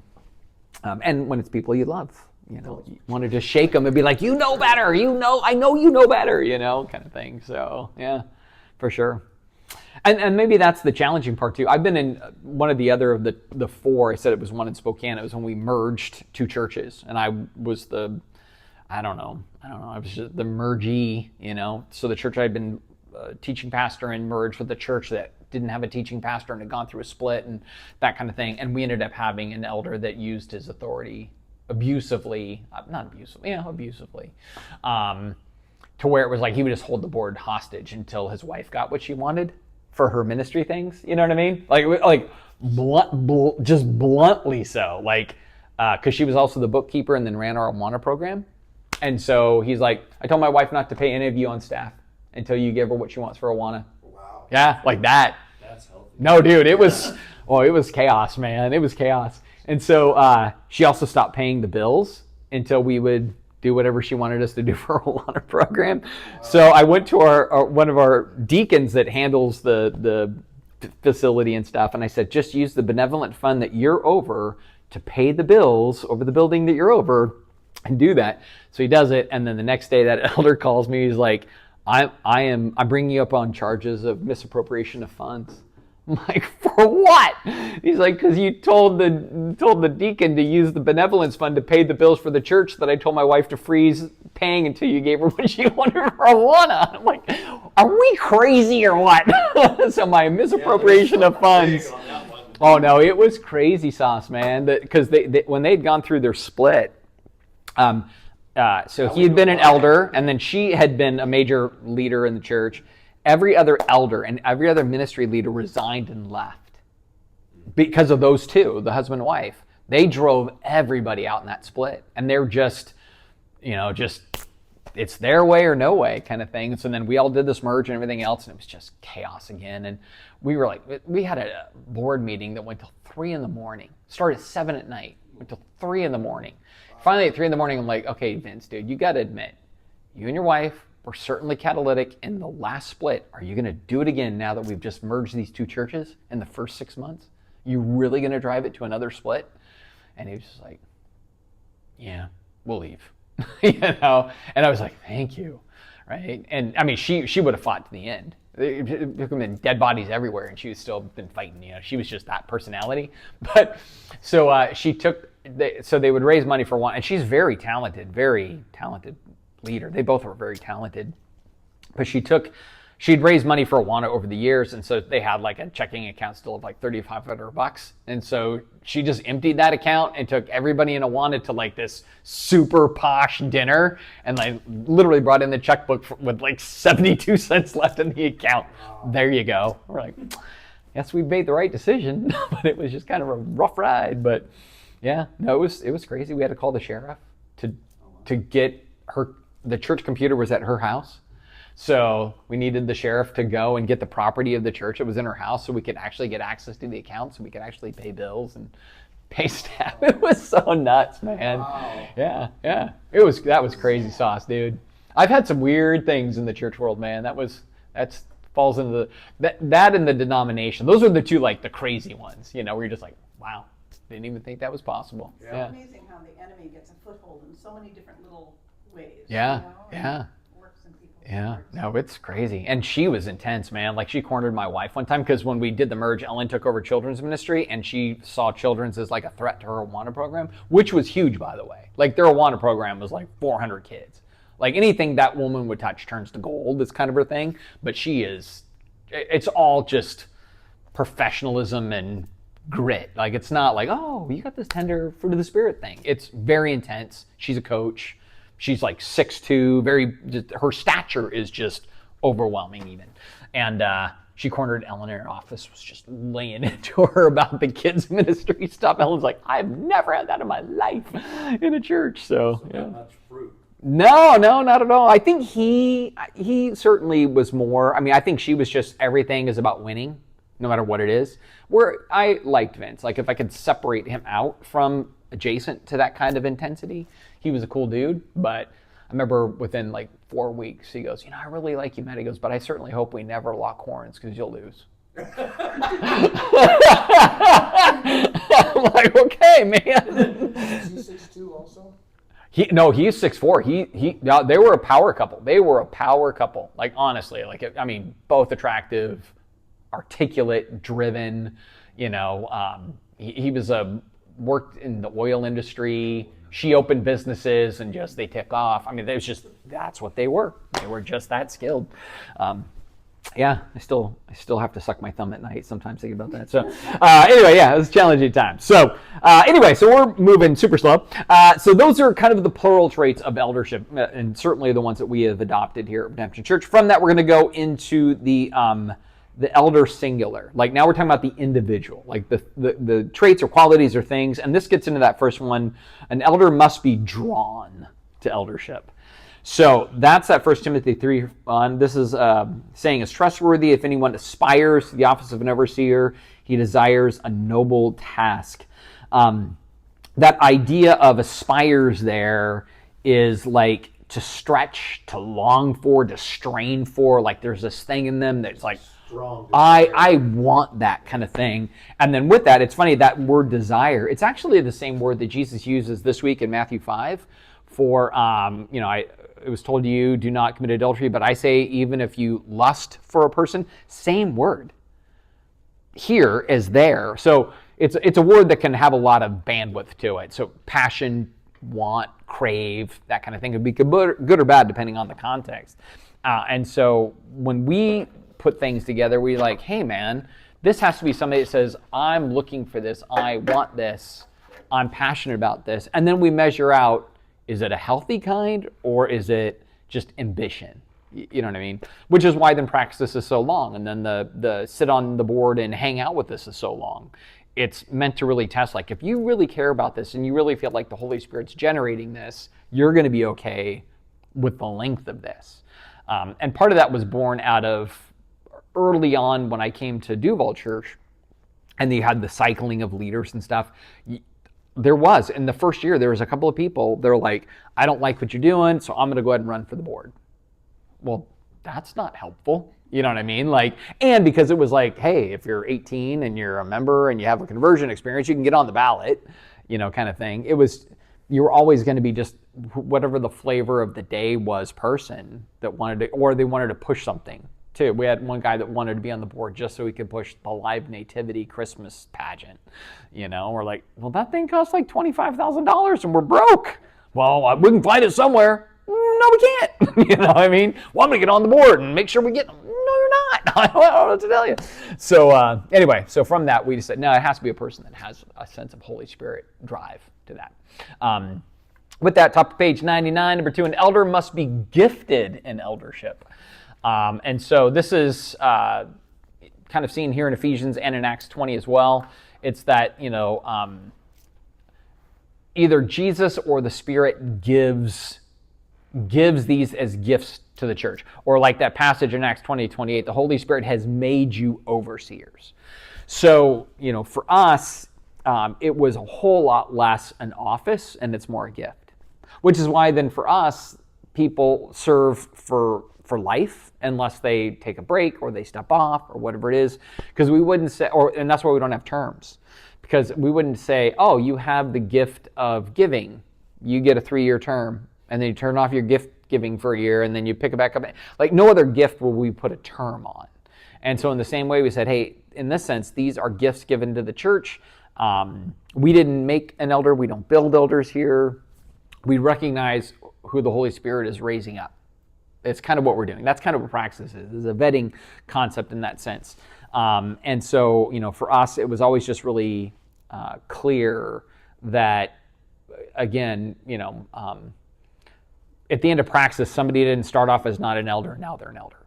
and when it's people you love, you want to just shake them and be like, you know better, I know you know better, kind of thing. So, yeah, for sure. And maybe that's the challenging part too. I've been in one of the other of the 4. I said it was one in Spokane. It was when we merged 2 churches, and I was I don't know. I was just the mergee, So the church I'd been teaching pastor in merged with the church that didn't have a teaching pastor and had gone through a split and that kind of thing. And we ended up having an elder that used his authority abusively, to where it was like he would just hold the board hostage until his wife got what she wanted for her ministry things. You know what I mean? Like just bluntly so. Like, because she was also the bookkeeper and then ran our Awana program. And so he's like, I told my wife not to pay any of you on staff until you give her what she wants for Awana. Wow. Yeah, like that. That's healthy. No, dude, it was chaos, man. It was chaos. And so she also stopped paying the bills until we would do whatever she wanted us to do for our Awana program. Wow. So I went to our one of our deacons that handles the facility and stuff, and I said, just use the benevolent fund that you're over to pay the bills over the building that you're over, and do that. So he does it, and then the next day that elder calls me. He's like, I'm bringing you up on charges of misappropriation of funds. I'm like, for what? He's like, because you told the deacon to use the benevolence fund to pay the bills for the church that I told my wife to freeze paying until you gave her what she wanted for Awana. I'm like, are we crazy or what? So my misappropriation of funds. Oh no, it was crazy sauce, man. Because they when they'd gone through their split. So he had been an elder, and then she had been a major leader in the church. Every other elder and every other ministry leader resigned and left because of those 2, the husband and wife. They drove everybody out in that split, and they're just it's their way or no way kind of thing. So then we all did this merge and everything else, and it was just chaos again. And we were like, we had a board meeting that went till 3 a.m. Started at 7 p.m, went till 3 a.m. Finally at 3 a.m, I'm like, okay, Vince, dude, you got to admit, you and your wife were certainly catalytic in the last split. Are you going to do it again now that we've just merged these 2 churches in the first 6 months? You really going to drive it to another split? And he was just like, yeah, we'll leave. And I was like, thank you, right? And I mean, she would have fought to the end. There have been dead bodies everywhere, and she was still been fighting. She was just that personality. But so so they would raise money for one, and she's very talented leader. They both were very talented. But she'd raised money for Awana over the years, and so they had like a checking account still of like $3,500. And so she just emptied that account and took everybody in Awana to like this super posh dinner, and like literally brought in the checkbook with like 72 cents left in the account. There you go. We're like, yes, we made the right decision, but it was just kind of a rough ride. But yeah, no, it was crazy. We had to call the sheriff to get her. The church computer was at her house. So we needed the sheriff to go and get the property of the church. It was in her house, so we could actually get access to the account, so we could actually pay bills and pay staff. It was so nuts, man. Wow. Yeah. That was crazy sauce, dude. I've had some weird things in the church world, man. That falls into that and the denomination. Those are the 2 like the crazy ones, where you're just like, wow, didn't even think that was possible. Yeah. It's amazing how the enemy gets a foothold in so many different little ways. Yeah. Yeah, no, it's crazy. And she was intense, man. Like, she cornered my wife one time because when we did the merge, Ellen took over children's ministry, and she saw children's as like a threat to her Awana program, which was huge, by the way. Like, their Awana program was like 400 kids. Like, anything that woman would touch turns to gold. It's kind of her thing. But it's all just professionalism and grit. Like, it's not like, oh, you got this tender fruit of the spirit thing. It's very intense. She's a coach. She's like 6'2", her stature is just overwhelming even. And she cornered Ellen in her office, was just laying into her about the kids ministry stuff. Ellen's like, I've never had that in my life in a church. So yeah. Not much fruit. No, not at all. I think he certainly was more. I mean, I think she was just everything is about winning, no matter what it is. Where I liked Vince, like if I could separate him out from adjacent to that kind of intensity, he was a cool dude. But I remember within like 4 weeks, he goes, I really like you, Matt. He goes, but I certainly hope we never lock horns because you'll lose. I'm like, okay, man. Is he 6'2" also? He's 6'4". They were a power couple. Like honestly, both attractive, articulate, driven. He was worked in the oil industry. She opened businesses, and just they tick off. I mean, that's what they were. They were just that skilled. Yeah, I still have to suck my thumb at night sometimes thinking about that. So anyway, yeah, it was a challenging time. So anyway, so we're moving super slow. So those are kind of the plural traits of eldership, and certainly the ones that we have adopted here at Redemption Church. From that, we're going to go into the elder singular. Like now we're talking about the individual, like the traits or qualities or things. And this gets into that first one. An elder must be drawn to eldership. So that's that 1 Timothy 3:1. This is saying is trustworthy. If anyone aspires to the office of an overseer, he desires a noble task. That idea of aspires there is like to stretch, to long for, to strain for. Like there's this thing in them that's like, I want that kind of thing. And then with that, it's funny, that word desire, it's actually the same word that Jesus uses this week in Matthew 5 for, it was told to you, do not commit adultery, but I say even if you lust for a person, same word here as there. So it's a word that can have a lot of bandwidth to it. So passion, want, crave, that kind of thing could be good or bad depending on the context. And so when we put things together, we like, hey man, this has to be somebody that says, I'm looking for this, I want this, I'm passionate about this. And then we measure out, is it a healthy kind or is it just ambition? You know what I mean? Which is why then Praxis is so long, and then the sit on the board and hang out with this is so long. It's meant to really test, like if you really care about this and you really feel like the Holy Spirit's generating this, you're going to be okay with the length of this. And part of that was born out of early on when I came to Duval Church and they had the cycling of leaders and stuff. There was, in the first year, there was a couple of people, they're like, I don't like what you're doing, so I'm going to go ahead and run for the board. Well, that's not helpful. You know what I mean? Like, and because it was like, hey, if you're 18 and you're a member and you have a conversion experience, you can get on the ballot, kind of thing. It was, you were always going to be just whatever the flavor of the day was person that wanted to, or they wanted to push something too. We had one guy that wanted to be on the board just so he could push the live nativity Christmas pageant. We're like, well, that thing costs like $25,000 and we're broke. Well, we can find it somewhere. No, we can't. You know what I mean? Well, I'm going to get on the board and make sure we get them. No, you're not. I don't know what to tell you. So anyway, so from that, we just said, no, it has to be a person that has a sense of Holy Spirit drive to that. With that, top of page 99, number 2, an elder must be gifted in eldership. And so this is kind of seen here in Ephesians and in Acts 20 as well. It's that, either Jesus or the Spirit gives these as gifts to the church. Or like that passage in Acts 20:28, the Holy Spirit has made you overseers. So, for us, it was a whole lot less an office and it's more a gift. Which is why then for us, people serve for life unless they take a break or they step off or whatever it is. Because we wouldn't say, and that's why we don't have terms. Because we wouldn't say, oh, you have the gift of giving. You get a 3-year term. And then you turn off your gift giving for a year, and then you pick it back up. Like no other gift will we put a term on. And so in the same way, we said, hey, in this sense, these are gifts given to the church. We didn't make an elder. We don't build elders here. We recognize who the Holy Spirit is raising up. It's kind of what we're doing. That's kind of what Praxis is. It's a vetting concept in that sense. And so, for us, it was always just really clear that, again, at the end of Praxis, somebody didn't start off as not an elder, now they're an elder.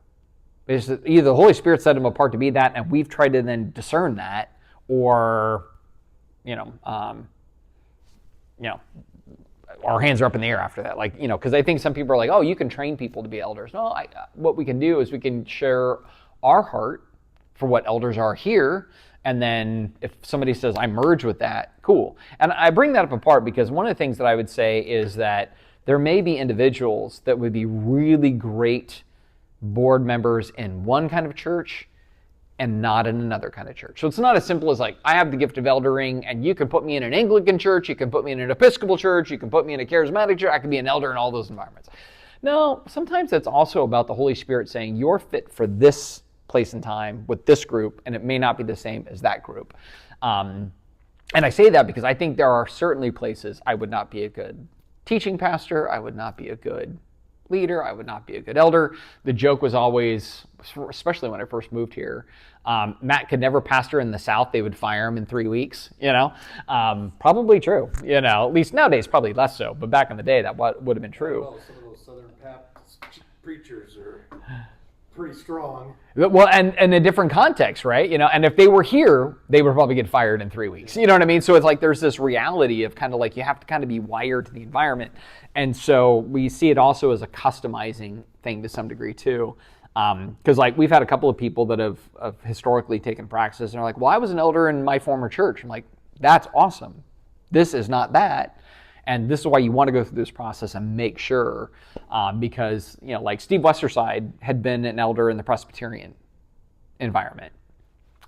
It's either the Holy Spirit set them apart to be that, and we've tried to then discern that, or, our hands are up in the air after that. Like, because I think some people are like, oh, you can train people to be elders. No, what we can do is we can share our heart for what elders are here. And then if somebody says, I merge with that, cool. And I bring that up apart because one of the things that I would say is that there may be individuals that would be really great board members in one kind of church and not in another kind of church. So it's not as simple as like, I have the gift of eldering and you can put me in an Anglican church, you can put me in an Episcopal church, you can put me in a charismatic church, I can be an elder in all those environments. No, sometimes it's also about the Holy Spirit saying, you're fit for this place and time with this group, and it may not be the same as that group. And I say that because I think there are certainly places I would not be a good teaching pastor, I would not be a good leader, I would not be a good elder. The joke was always, especially when I first moved here, Matt could never pastor in the South. They would fire him in 3 weeks, probably true, at least nowadays, probably less so, but back in the day, that would have been true. Well, some of those Southern Baptist preachers are pretty strong. Well, and in a different context, right? And if they were here, they would probably get fired in 3 weeks. You know what I mean? So it's like there's this reality of kind of like you have to kind of be wired to the environment. And so we see it also as a customizing thing to some degree too. Because like we've had a couple of people that have historically taken Praxis and are like, well, I was an elder in my former church. I'm like, that's awesome. This is not that. And this is why you want to go through this process and make sure, because, like Steve Westerside had been an elder in the Presbyterian environment.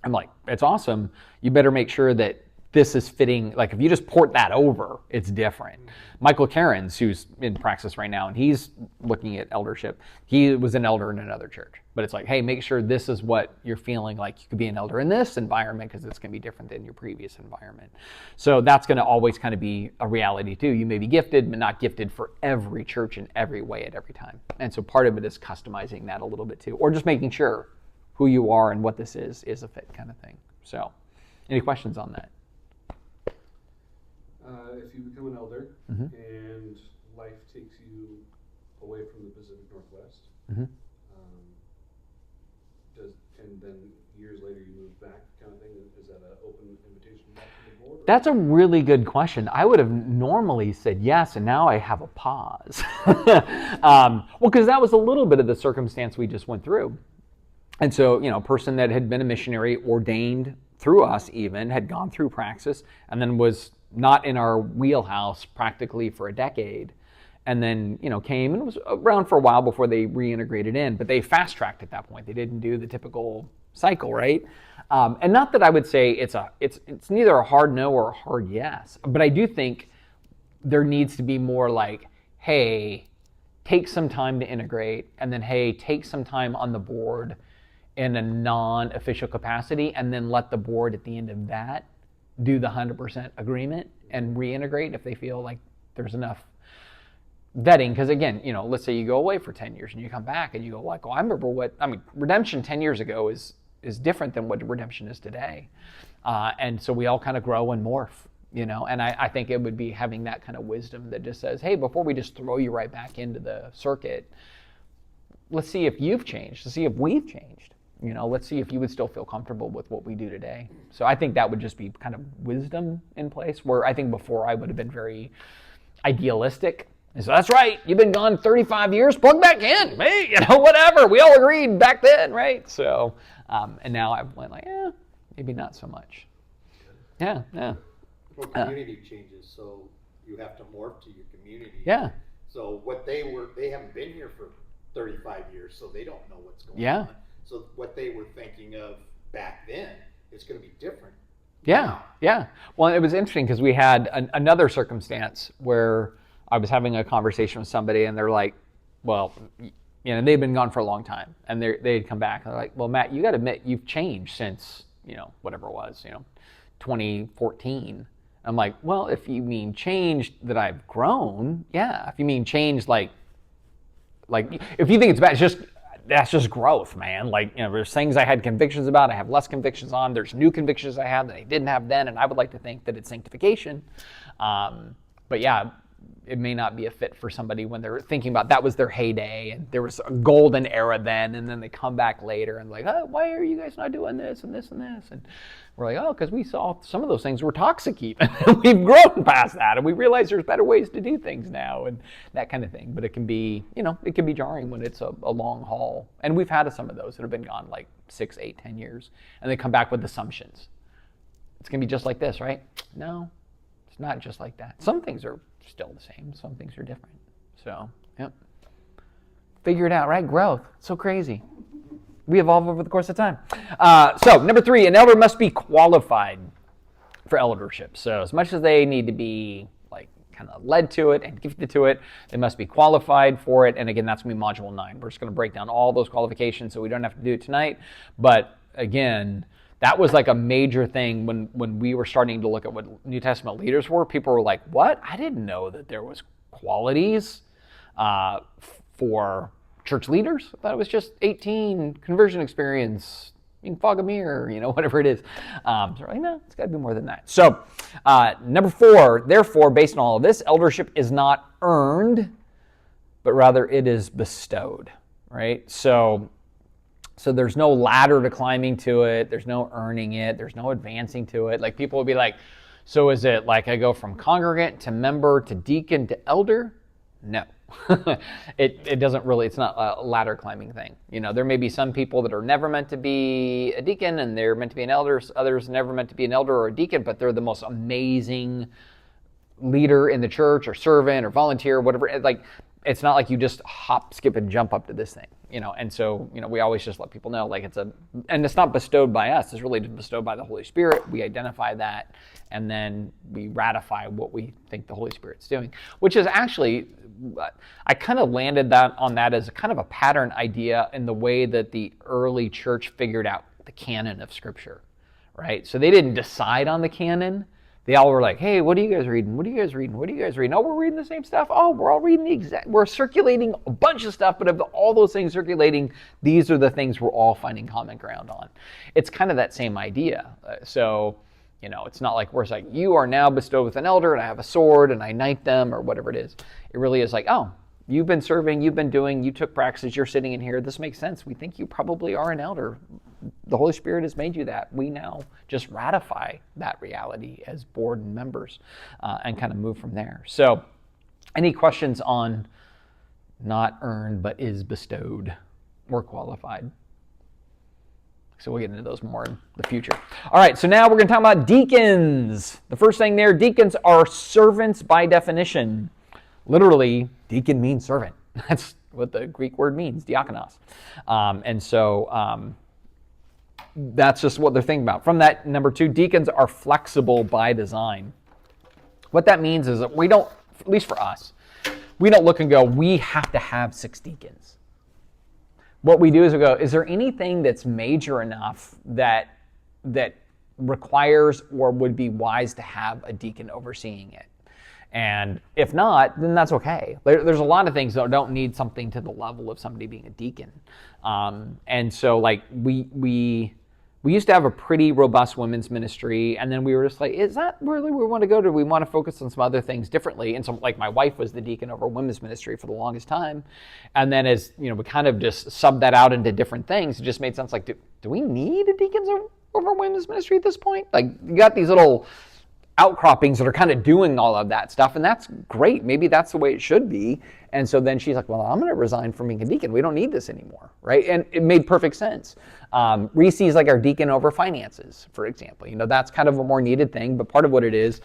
I'm like, it's awesome. You better make sure that this is fitting. Like if you just port that over, it's different. Michael Cairns, who's in Praxis right now, and he's looking at eldership, he was an elder in another church. But it's like, hey, make sure this is what you're feeling like you could be an elder in this environment because it's going to be different than your previous environment. So that's going to always kind of be a reality too. You may be gifted, but not gifted for every church in every way at every time. And so part of it is customizing that a little bit too, or just making sure who you are and what this is a fit kind of thing. So any questions on that? If you become an elder and life takes you away from the Pacific Northwest, and then years later you move back kind of thing, is that an open invitation back to the board? That's a really good question. I would have normally said yes, and now I have a pause. Well, because that was a little bit of the circumstance we just went through. And so, a person that had been a missionary, ordained through us even, had gone through Praxis, and then was not in our wheelhouse practically for a decade, and then came and was around for a while before they reintegrated in, but they fast-tracked at that point. They didn't do the typical cycle, right? And not that I would say it's neither a hard no or a hard yes, but I do think there needs to be more like, hey, take some time to integrate, and then hey, take some time on the board in a non-official capacity, and then let the board at the end of that do the 100% agreement and reintegrate if they feel like there's enough vetting. Because again, let's say you go away for 10 years and you come back and you go like, well, I remember redemption 10 years ago is different than what redemption is today. And so we all kind of grow and morph, and I think it would be having that kind of wisdom that just says, hey, before we just throw you right back into the circuit, let's see if you've changed, let's see if we've changed. Let's see if you would still feel comfortable with what we do today. So I think that would just be kind of wisdom in place, where I think before I would have been very idealistic. And so that's right, you've been gone 35 years, plug back in, hey, whatever. We all agreed back then, right? So, and now I went like, maybe not so much. Yeah. Well, community changes, so you have to morph to your community. Yeah. So what they haven't been here for 35 years, so they don't know what's going on. So what they were thinking of back then, it's going to be different. Yeah. Well, it was interesting because we had another circumstance where I was having a conversation with somebody, and they're like, well, they've been gone for a long time, and they'd come back, and they're like, well, Matt, you got to admit you've changed since, whatever it was, 2014. I'm like, well, if you mean changed that I've grown, yeah. If you mean changed like if you think it's bad, that's just growth, man. Like, there's things I had convictions about, I have less convictions on. There's new convictions I have that I didn't have then, and I would like to think that it's sanctification. But yeah, it may not be a fit for somebody when they're thinking about that was their heyday and there was a golden era then, and then they come back later and like, oh, why are you guys not doing this and this and this? And we're like, oh, because we saw some of those things were toxic even. We've grown past that, and we realize there's better ways to do things now, and that kind of thing. But it can be, it can be jarring when it's a long haul. And we've had some of those that have been gone like 6, 8, 10 years, and they come back with assumptions. It's going to be just like this, right? No, it's not just like that. Some things are still the same. Some things are different. So, yep. Figure it out, right? Growth. So crazy. We evolve over the course of time. So, number 3, an elder must be qualified for eldership. So, as much as they need to be like kind of led to it and gifted to it, they must be qualified for it. And again, that's going to be Module 9. We're just going to break down all those qualifications so we don't have to do it tonight. But again, that was like a major thing when we were starting to look at what New Testament leaders were. People were like, what? I didn't know that there was qualities for church leaders. I thought it was just 18, conversion experience, you can fog a mirror, whatever it is. So we're like, no, it's got to be more than that. So number 4, therefore, based on all of this, eldership is not earned, but rather it is bestowed, right? So there's no ladder to climbing to it. There's no earning it. There's no advancing to it. Like people will be like, so is it like I go from congregant to member to deacon to elder? No. It doesn't really, it's not a ladder climbing thing. There may be some people that are never meant to be a deacon and they're meant to be an elder. Others never meant to be an elder or a deacon, but they're the most amazing leader in the church or servant or volunteer, whatever. Like, it's not like you just hop, skip, and jump up to this thing, And so, we always just let people know, like and it's not bestowed by us. It's really bestowed by the Holy Spirit. We identify that, and then we ratify what we think the Holy Spirit's doing, which is actually, I kind of landed on that as a kind of a pattern idea in the way that the early church figured out the canon of Scripture, right? So they didn't decide on the canon. They all were like, hey, what are you guys reading? What are you guys reading? What are you guys reading? Oh, we're reading the same stuff. Oh, we're all reading we're circulating a bunch of stuff, but of all those things circulating, these are the things we're all finding common ground on. It's kind of that same idea. So, it's not like we're like, you are now bestowed with an elder and I have a sword and I knight them or whatever it is. It really is like, oh, you've been serving, you've been doing, you took Praxis, you're sitting in here. This makes sense. We think you probably are an elder. The Holy Spirit has made you that. We now just ratify that reality as board and members and kind of move from there. So any questions on not earned but is bestowed or qualified? So we'll get into those more in the future. All right, so now we're going to talk about deacons. The first thing there, deacons are servants by definition. Literally, deacon means servant. That's what the Greek word means, diakonos. And so that's just what they're thinking about. From that, number 2, deacons are flexible by design. What that means is that we don't, at least for us, we don't look and go, we have to have 6 deacons. What we do is we go, is there anything that's major enough that requires or would be wise to have a deacon overseeing it? And if not, then that's okay. There's a lot of things that don't need something to the level of somebody being a deacon. And so like we used to have a pretty robust women's ministry, and then we were just like, is that really where we want to go? Do we want to focus on some other things differently? And so like my wife was the deacon over women's ministry for the longest time. And then as we kind of just subbed that out into different things, it just made sense like, do we need a deacons over women's ministry at this point? Like you got these little outcroppings that are kind of doing all of that stuff, and that's great. Maybe that's the way it should be. And so then she's like, well, I'm going to resign from being a deacon. We don't need this anymore, right? And it made perfect sense. Reese is like our deacon over finances, for example. That's kind of a more needed thing, but part of what it is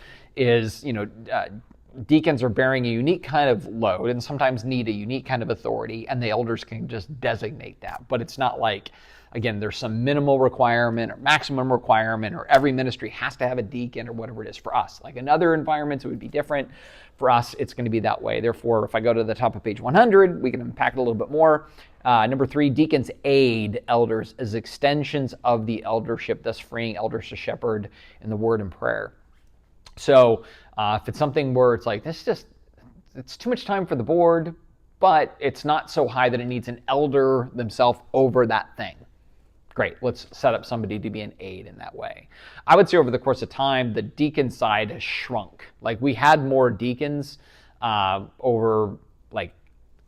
deacons are bearing a unique kind of load and sometimes need a unique kind of authority, and the elders can just designate that. But it's not like, again, there's some minimal requirement or maximum requirement, or every ministry has to have a deacon or whatever it is for us. Like in other environments, it would be different. For us, it's going to be that way. Therefore, if I go to the top of page 100, we can unpack it a little bit more. Number 3, deacons aid elders as extensions of the eldership, thus freeing elders to shepherd in the word and prayer. So if it's something where it's like, it's too much time for the board, but it's not so high that it needs an elder themselves over that thing. Great, let's set up somebody to be an aid in that way. I would say over the course of time, the deacon side has shrunk. Like we had more deacons over like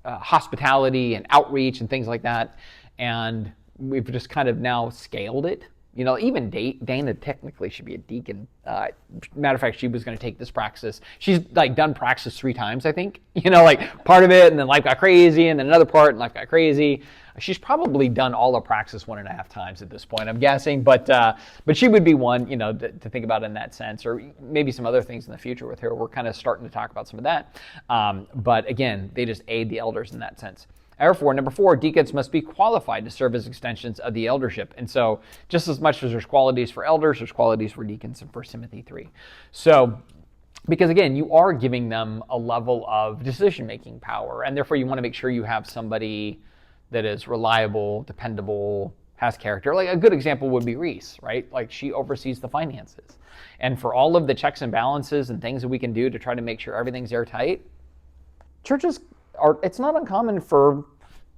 hospitality and outreach and things like that. And we've just kind of now scaled it. You know, even Dana technically should be a deacon. Matter of fact, she was going to take this Praxis. She's like done Praxis 3 times, I think. You know, like part of it, and then life got crazy, and then another part, and life got crazy. She's probably done all of Praxis 1.5 times at this point, I'm guessing. But she would be one, you know, to think about in that sense, or maybe some other things in the future with her. We're kind of starting to talk about some of that. But again, they just aid the elders in that sense. Therefore, number 4, deacons must be qualified to serve as extensions of the eldership. And so just as much as there's qualities for elders, there's qualities for deacons in 1 Timothy 3. So, because again, you are giving them a level of decision-making power, and therefore you want to make sure you have somebody that is reliable, dependable, has character. Like a good example would be Reese, right? Like she oversees the finances. And for all of the checks and balances and things that we can do to try to make sure everything's airtight, churches are, it's not uncommon for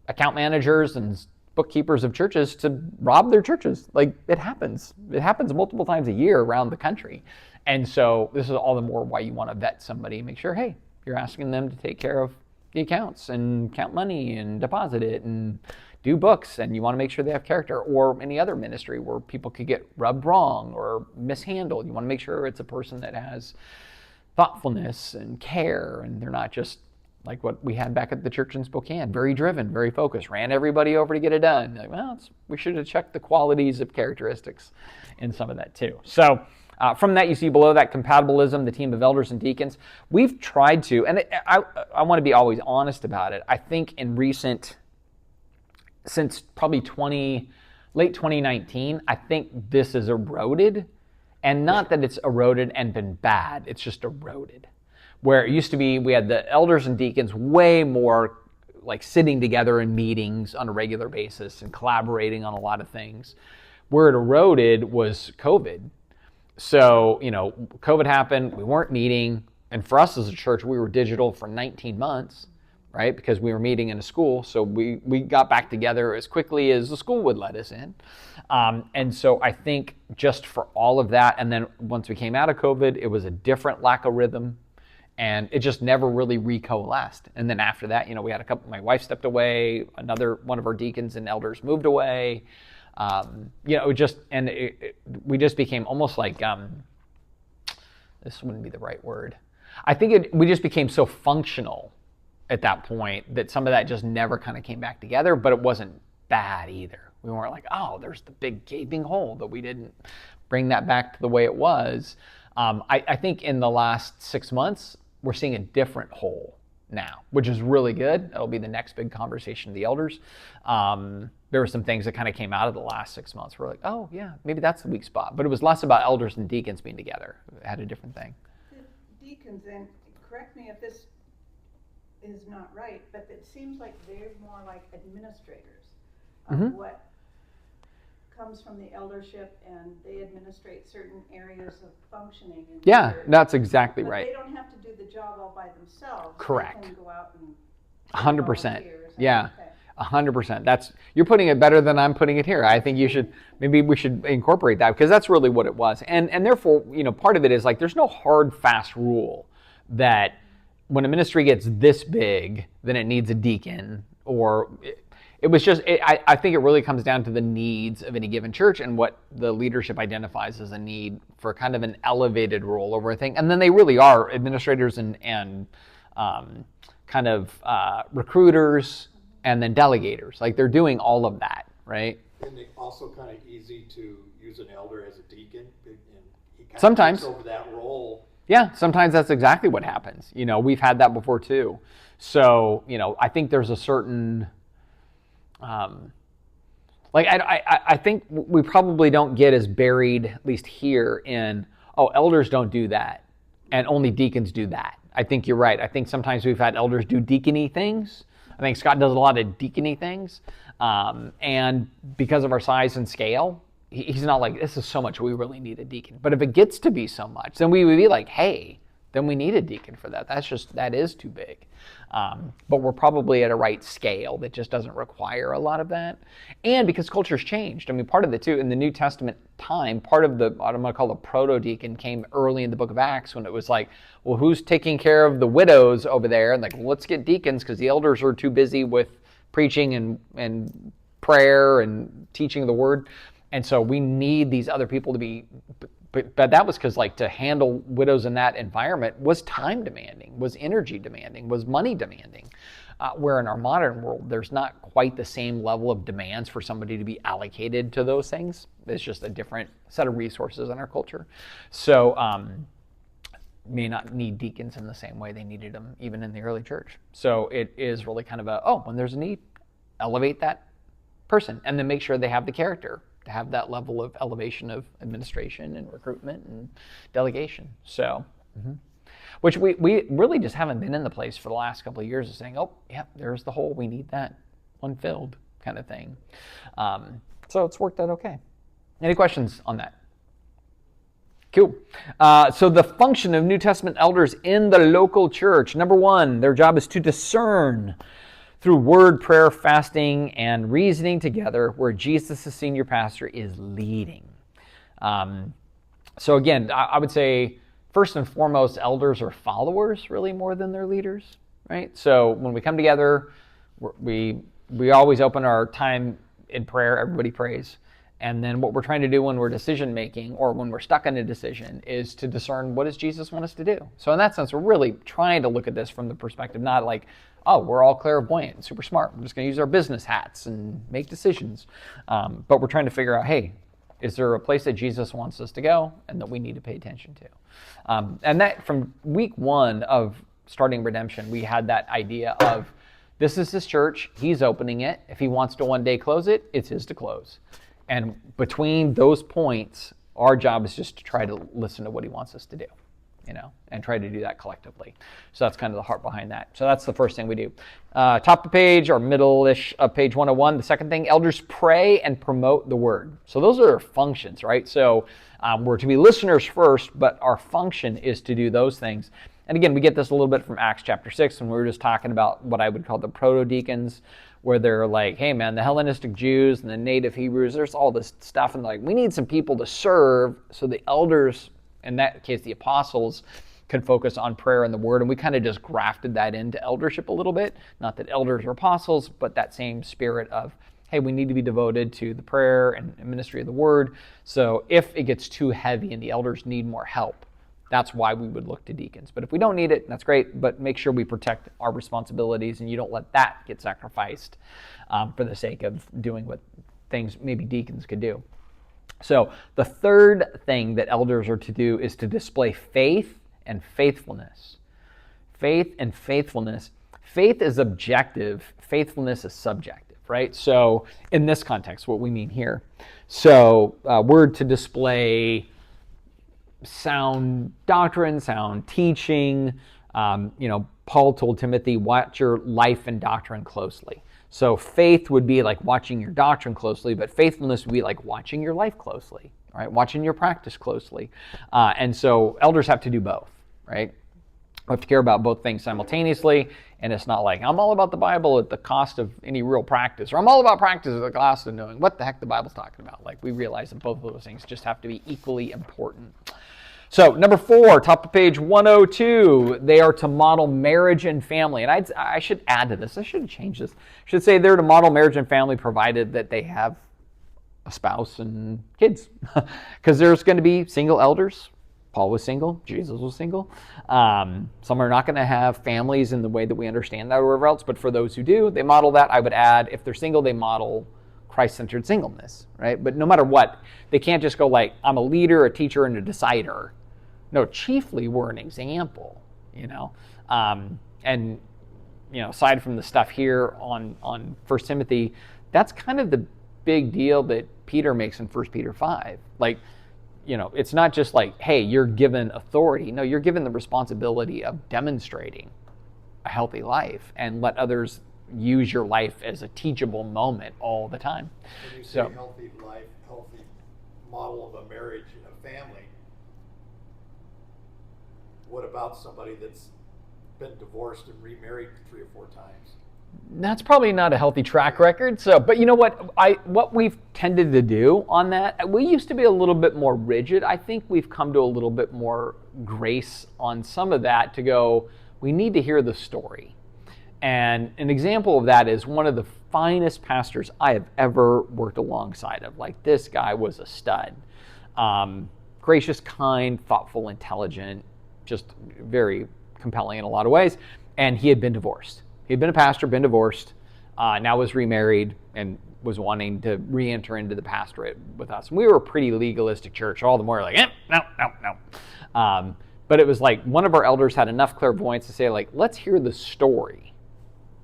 account managers and bookkeepers of churches to rob their churches. Like it happens. It happens multiple times a year around the country. And so this is all the more why you want to vet somebody and make sure, hey, you're asking them to take care of the accounts and count money and deposit it and do books, and you want to make sure they have character. Or any other ministry where people could get rubbed wrong or mishandled. You want to make sure it's a person that has thoughtfulness and care, and they're not just like what we had back at the church in Spokane, very driven, very focused, ran everybody over to get it done. Like, well, we should have checked the qualities of characteristics in some of that too. So from that, you see below that compatibilism, the team of elders and deacons. We've tried to, and I want to be always honest about it. I think in since probably late 2019, I think this is eroded. And not that it's eroded and been bad, it's just eroded. Where it used to be, we had the elders and deacons way more like sitting together in meetings on a regular basis and collaborating on a lot of things. Where it eroded was COVID. So, you know, COVID happened, we weren't meeting, and for us as a church, we were digital for 19 months, right? Because we were meeting in a school, so we got back together as quickly as the school would let us in. And so I think just for all of that, and then once we came out of COVID, it was a different lack of rhythm. And it just never really recoalesced. And then after that, you know, we had my wife stepped away, another one of our deacons and elders moved away. You know, we just became almost like, this wouldn't be the right word. I think we just became so functional at that point that some of that just never kind of came back together, but it wasn't bad either. We weren't like, oh, there's the big gaping hole that we didn't bring that back to the way it was. I think in the last 6 months, we're seeing a different hole now, which is really good. That'll be the next big conversation of the elders. There were some things that kind of came out of the last 6 months. We're like, oh yeah, maybe that's the weak spot. But it was less about elders and deacons being together. It had a different thing. The deacons, and correct me if this is not right, but it seems like they're more like administrators of what comes from the eldership, and they administrate certain areas of functioning. In Yeah, church. that's exactly But right. they don't have to do the job all by themselves. Correct. They can go out and 100%. volunteers and- Yeah. okay. 100%. You're putting it better than I'm putting it here. I think maybe we should incorporate that, because that's really what it was. And therefore, you know, part of it is like there's no hard, fast rule that when a ministry gets this big, then it needs a deacon, or it was just, I think it really comes down to the needs of any given church and what the leadership identifies as a need for kind of an elevated role over a thing. And then they really are administrators and kind of recruiters and then delegators. Like they're doing all of that, right? And they also kind of easy to use an elder as a deacon, and he kind Sometimes. of takes over that role. Yeah, sometimes that's exactly what happens. You know, we've had that before too. So, you know, I think there's a certain, I think we probably don't get as buried, at least here, in, oh, elders don't do that, and only deacons do that. I think you're right. I think sometimes we've had elders do deacony things. I think Scott does a lot of deacony things. And because of our size and scale, he's not like, this is so much, we really need a deacon. But if it gets to be so much, then we would be like, hey, then we need a deacon for that. That is too big. But we're probably at a right scale that just doesn't require a lot of that. And because culture's changed. I mean, part of it too, in the New Testament time, part of what I'm going to call the proto-deacon came early in the book of Acts when it was like, well, who's taking care of the widows over there? And like, well, let's get deacons because the elders are too busy with preaching and prayer and teaching the word. And so we need these other people to be, but that was because like to handle widows in that environment was time demanding, was energy demanding, was money demanding. Where in our modern world, there's not quite the same level of demands for somebody to be allocated to those things. It's just a different set of resources in our culture. So may not need deacons in the same way they needed them even in the early church. So it is really kind of when there's a need, elevate that person and then make sure they have the character to have that level of elevation of administration and recruitment and delegation. So, which we really just haven't been in the place for the last couple of years of saying, oh, yeah, there's the hole. We need that one filled kind of thing. So it's worked out okay. Any questions on that? Cool. So the function of New Testament elders in the local church. Number one, their job is to discern through word, prayer, fasting, and reasoning together where Jesus, the senior pastor, is leading. So again, I would say first and foremost, elders are followers really more than they're leaders, right? So when we come together, we always open our time in prayer. Everybody prays. And then what we're trying to do when we're decision making or when we're stuck in a decision is to discern what does Jesus want us to do. So in that sense, we're really trying to look at this from the perspective, not like, oh, we're all clairvoyant and super smart. We're just going to use our business hats and make decisions. But we're trying to figure out, hey, is there a place that Jesus wants us to go and that we need to pay attention to? And that from week one of starting Redemption, we had that idea of this is his church. He's opening it. If he wants to one day close it, it's his to close. And between those points, our job is just to try to listen to what he wants us to do, and try to do that collectively. So that's kind of the heart behind that. So that's the first thing we do. Top of the page or middle-ish of page 101, the second thing, elders pray and promote the word. So those are functions, right? So we're to be listeners first, but our function is to do those things. And again, we get this a little bit from Acts chapter 6 when we were just talking about what I would call the proto-deacons, where they're like, hey man, the Hellenistic Jews and the native Hebrews, there's all this stuff, and like, we need some people to serve, so the elders, in that case the apostles, can focus on prayer and the word, and we kind of just grafted that into eldership a little bit. Not that elders are apostles, but that same spirit of, hey, we need to be devoted to the prayer and ministry of the word, so if it gets too heavy and the elders need more help, that's why we would look to deacons. But if we don't need it, that's great, but make sure we protect our responsibilities and you don't let that get sacrificed for the sake of doing what things maybe deacons could do. So the third thing that elders are to do is to display faith and faithfulness. Faith and faithfulness. Faith is objective, faithfulness is subjective, right? So in this context, what we mean here. So we're to display sound doctrine, sound teaching. Paul told Timothy, watch your life and doctrine closely. So faith would be like watching your doctrine closely, but faithfulness would be like watching your life closely, right? Watching your practice closely. And so elders have to do both, right? We have to care about both things simultaneously, and it's not like, I'm all about the Bible at the cost of any real practice, or I'm all about practice at the cost of knowing what the heck the Bible's talking about. Like, we realize that both of those things just have to be equally important. So, number 4, top of page 102, they are to model marriage and family. And I should add to this, I should change this. I should say they're to model marriage and family provided that they have a spouse and kids. Because there's going to be single elders. Paul was single, Jesus was single. Some are not going to have families in the way that we understand that or wherever else, but for those who do, they model that. I would add, if they're single, they model Christ-centered singleness, right? But no matter what, they can't just go like, I'm a leader, a teacher, and a decider. No, chiefly we're an example, and aside from the stuff here on 1 Timothy, that's kind of the big deal that Peter makes in 1 Peter 5. Like, it's not just like, hey, you're given authority. No, you're given the responsibility of demonstrating a healthy life and let others use your life as a teachable moment all the time. When you say healthy life, healthy model of a marriage and a family, what about somebody that's been divorced and remarried 3 or 4 times? That's probably not a healthy track record. So, but you know what we've tended to do on that, we used to be a little bit more rigid. I think we've come to a little bit more grace on some of that to go, we need to hear the story. And an example of that is one of the finest pastors I have ever worked alongside of. Like, this guy was a stud. Gracious, kind, thoughtful, intelligent, just very compelling in a lot of ways. And he had been divorced. He had been a pastor, been divorced, now was remarried, and was wanting to re-enter into the pastorate with us. And we were a pretty legalistic church. All the more like, no. But it was like one of our elders had enough clairvoyance to say, like, let's hear the story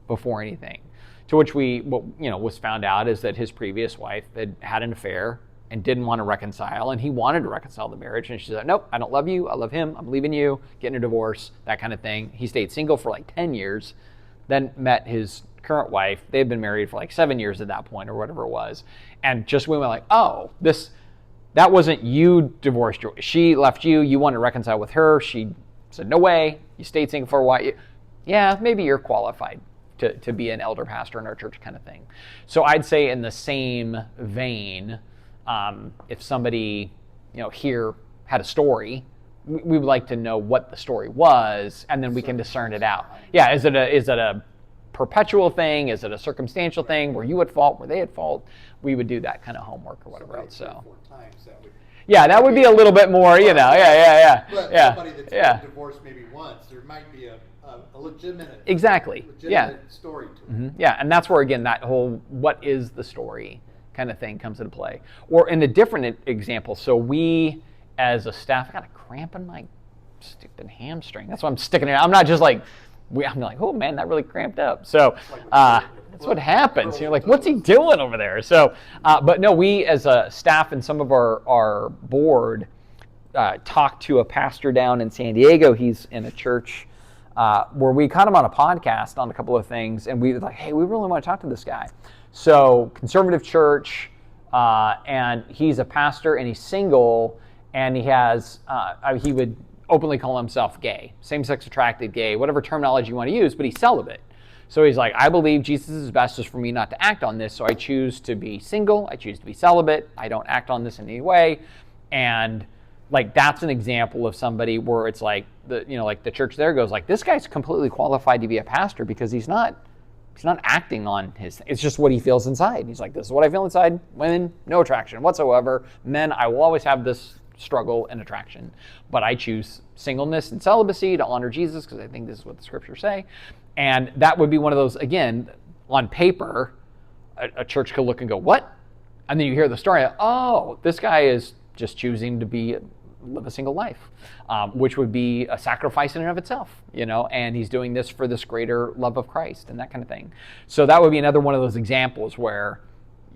before anything. To which was found out is that his previous wife had an affair and didn't want to reconcile, and he wanted to reconcile the marriage, and she said, nope, I don't love you, I love him, I'm leaving you, getting a divorce, that kind of thing. He stayed single for like 10 years, then met his current wife. They had been married for like 7 years at that point, or whatever it was, and just we went like, oh, that wasn't you divorced, she left you, you want to reconcile with her, she said, no way, you stayed single for a while, yeah, maybe you're qualified to be an elder pastor in our church, kind of thing. So I'd say in the same vein, if somebody, here had a story, we would like to know what the story was, and then we can discern it out. Yeah, is it a perpetual thing? Is it a circumstantial thing? Were you at fault? Were they at fault? We would do that kind of homework or whatever else. So, yeah, that would be a little bit more, yeah. But somebody that's been divorced maybe once, there might be a legitimate story to it. Mm-hmm. Yeah, and that's where, again, that whole what is the story kind of thing comes into play. Or in a different example, so we as a staff, I got a cramp in my stupid hamstring. That's why I'm sticking it out. I'm not just like, I'm like, oh man, that really cramped up. So that's what happens. You're like, what's he doing over there? So, but no, we as a staff and some of our board talked to a pastor down in San Diego. He's in a church where we caught him on a podcast on a couple of things, and we were like, hey, we really want to talk to this guy. So conservative church, and he's a pastor, and he's single, and he has, he would openly call himself gay, same-sex attracted gay, whatever terminology you want to use, but he's celibate. So he's like, I believe Jesus is best just for me not to act on this, so I choose to be single, I choose to be celibate, I don't act on this in any way. And like, that's an example of somebody where it's like, the church there goes like, this guy's completely qualified to be a pastor because he's not acting on it's just what he feels inside. He's like, this is what I feel inside. Women, no attraction whatsoever. Men, I will always have this struggle and attraction. But I choose singleness and celibacy to honor Jesus because I think this is what the scriptures say. And that would be one of those, again, on paper, a church could look and go, what? And then you hear the story, oh, this guy is just choosing to live a single life, which would be a sacrifice in and of itself, and he's doing this for this greater love of Christ and that kind of thing. So that would be another one of those examples where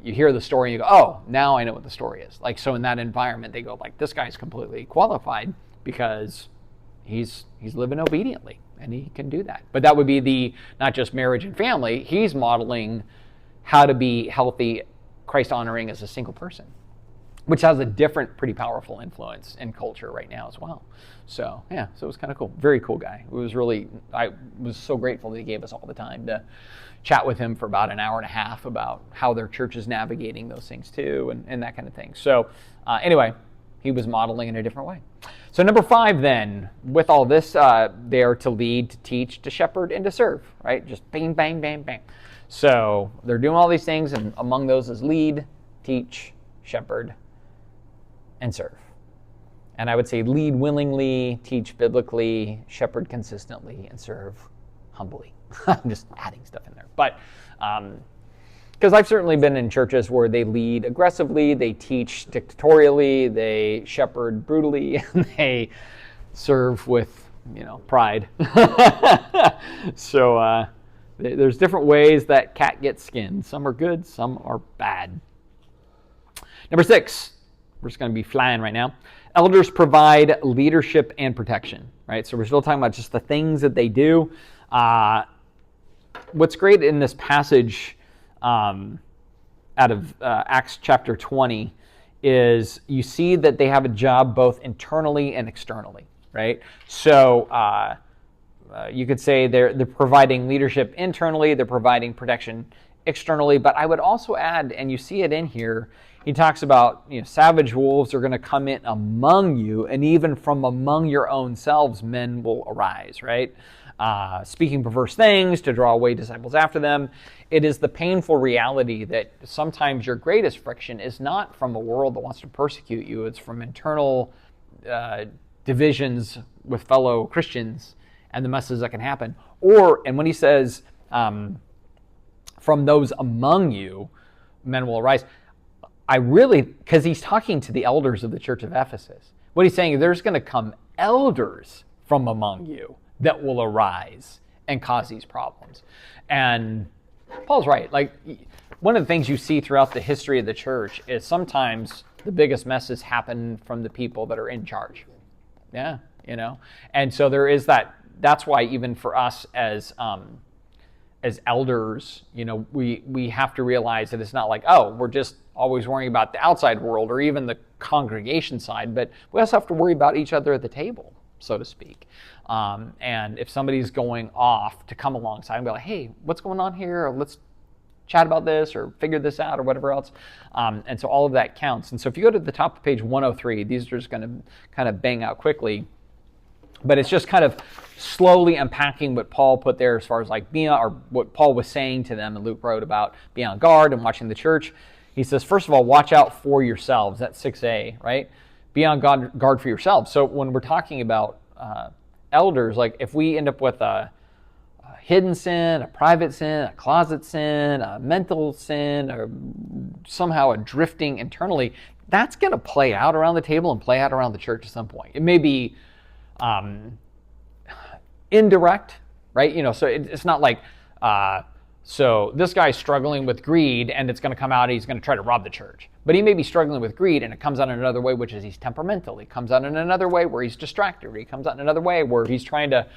you hear the story and you go, oh, now I know what the story is. Like, so in that environment, they go like, this guy's completely qualified because he's living obediently and he can do that. But that would be not just marriage and family, he's modeling how to be healthy, Christ-honoring as a single person, which has a different, pretty powerful influence in culture right now as well. So, yeah, so it was kind of cool. Very cool guy. I was so grateful that he gave us all the time to chat with him for about an hour and a half about how their church is navigating those things too, and that kind of thing. So, anyway, he was modeling in a different way. So number 5 then, with all this, they are to lead, to teach, to shepherd, and to serve, right? Just bang, bang, bang, bang. So they're doing all these things, and among those is lead, teach, shepherd, and serve. And I would say lead willingly, teach biblically, shepherd consistently, and serve humbly. I'm just adding stuff in there. But because I've certainly been in churches where they lead aggressively, they teach dictatorially, they shepherd brutally, and they serve with, pride. So there's different ways that cat gets skinned. Some are good, some are bad. Number 6. We're just going to be flying right now. Elders provide leadership and protection, right? So we're still talking about just the things that they do. What's great in this passage out of Acts chapter 20 is you see that they have a job both internally and externally, right? So you could say they're providing leadership internally, they're providing protection externally, but I would also add, and you see it in here, he talks about, savage wolves are going to come in among you, and even from among your own selves, men will arise, right? Speaking perverse things to draw away disciples after them. It is the painful reality that sometimes your greatest friction is not from a world that wants to persecute you. It's from internal divisions with fellow Christians and the messes that can happen. And when he says, from those among you, men will arise, because he's talking to the elders of the church of Ephesus. What he's saying is there's going to come elders from among you that will arise and cause these problems. And Paul's right. Like, one of the things you see throughout the history of the church is sometimes the biggest messes happen from the people that are in charge. Yeah, And so there is that. That's why even for us as elders, we have to realize that it's not like, oh, we're just always worrying about the outside world or even the congregation side, but we also have to worry about each other at the table, so to speak. And if somebody's going off, to come alongside and be like, hey, what's going on here? Or let's chat about this or figure this out or whatever else. And so all of that counts. And so if you go to the top of page 103, these are just going to kind of bang out quickly. But it's just kind of slowly unpacking what Paul put there as far as like what Paul was saying to them, and Luke wrote about being on guard and watching the church. He says, first of all, watch out for yourselves. That's 6a, right? Be on guard for yourselves. So when we're talking about elders, like if we end up with a hidden sin, a private sin, a closet sin, a mental sin, or somehow a drifting internally, that's going to play out around the table and play out around the church at some point. It may be indirect, right? So it's not like, so this guy's struggling with greed and it's going to come out and he's going to try to rob the church. But he may be struggling with greed and it comes out in another way, which is he's temperamental. He comes out in another way where he's distracted. Or he comes out in another way where he's trying to,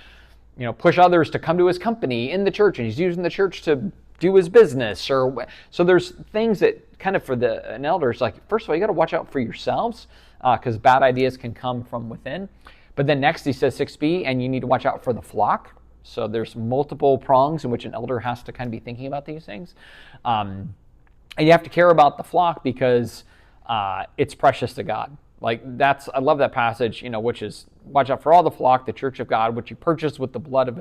push others to come to his company in the church, and he's using the church to do his business. So there's things that kind of for an elder, it's like, first of all, you got to watch out for yourselves because bad ideas can come from within. But then next he says 6b, and you need to watch out for the flock. So there's multiple prongs in which an elder has to kind of be thinking about these things. And you have to care about the flock because it's precious to God. Like I love that passage, which is watch out for all the flock, the church of God, which you purchased with the blood of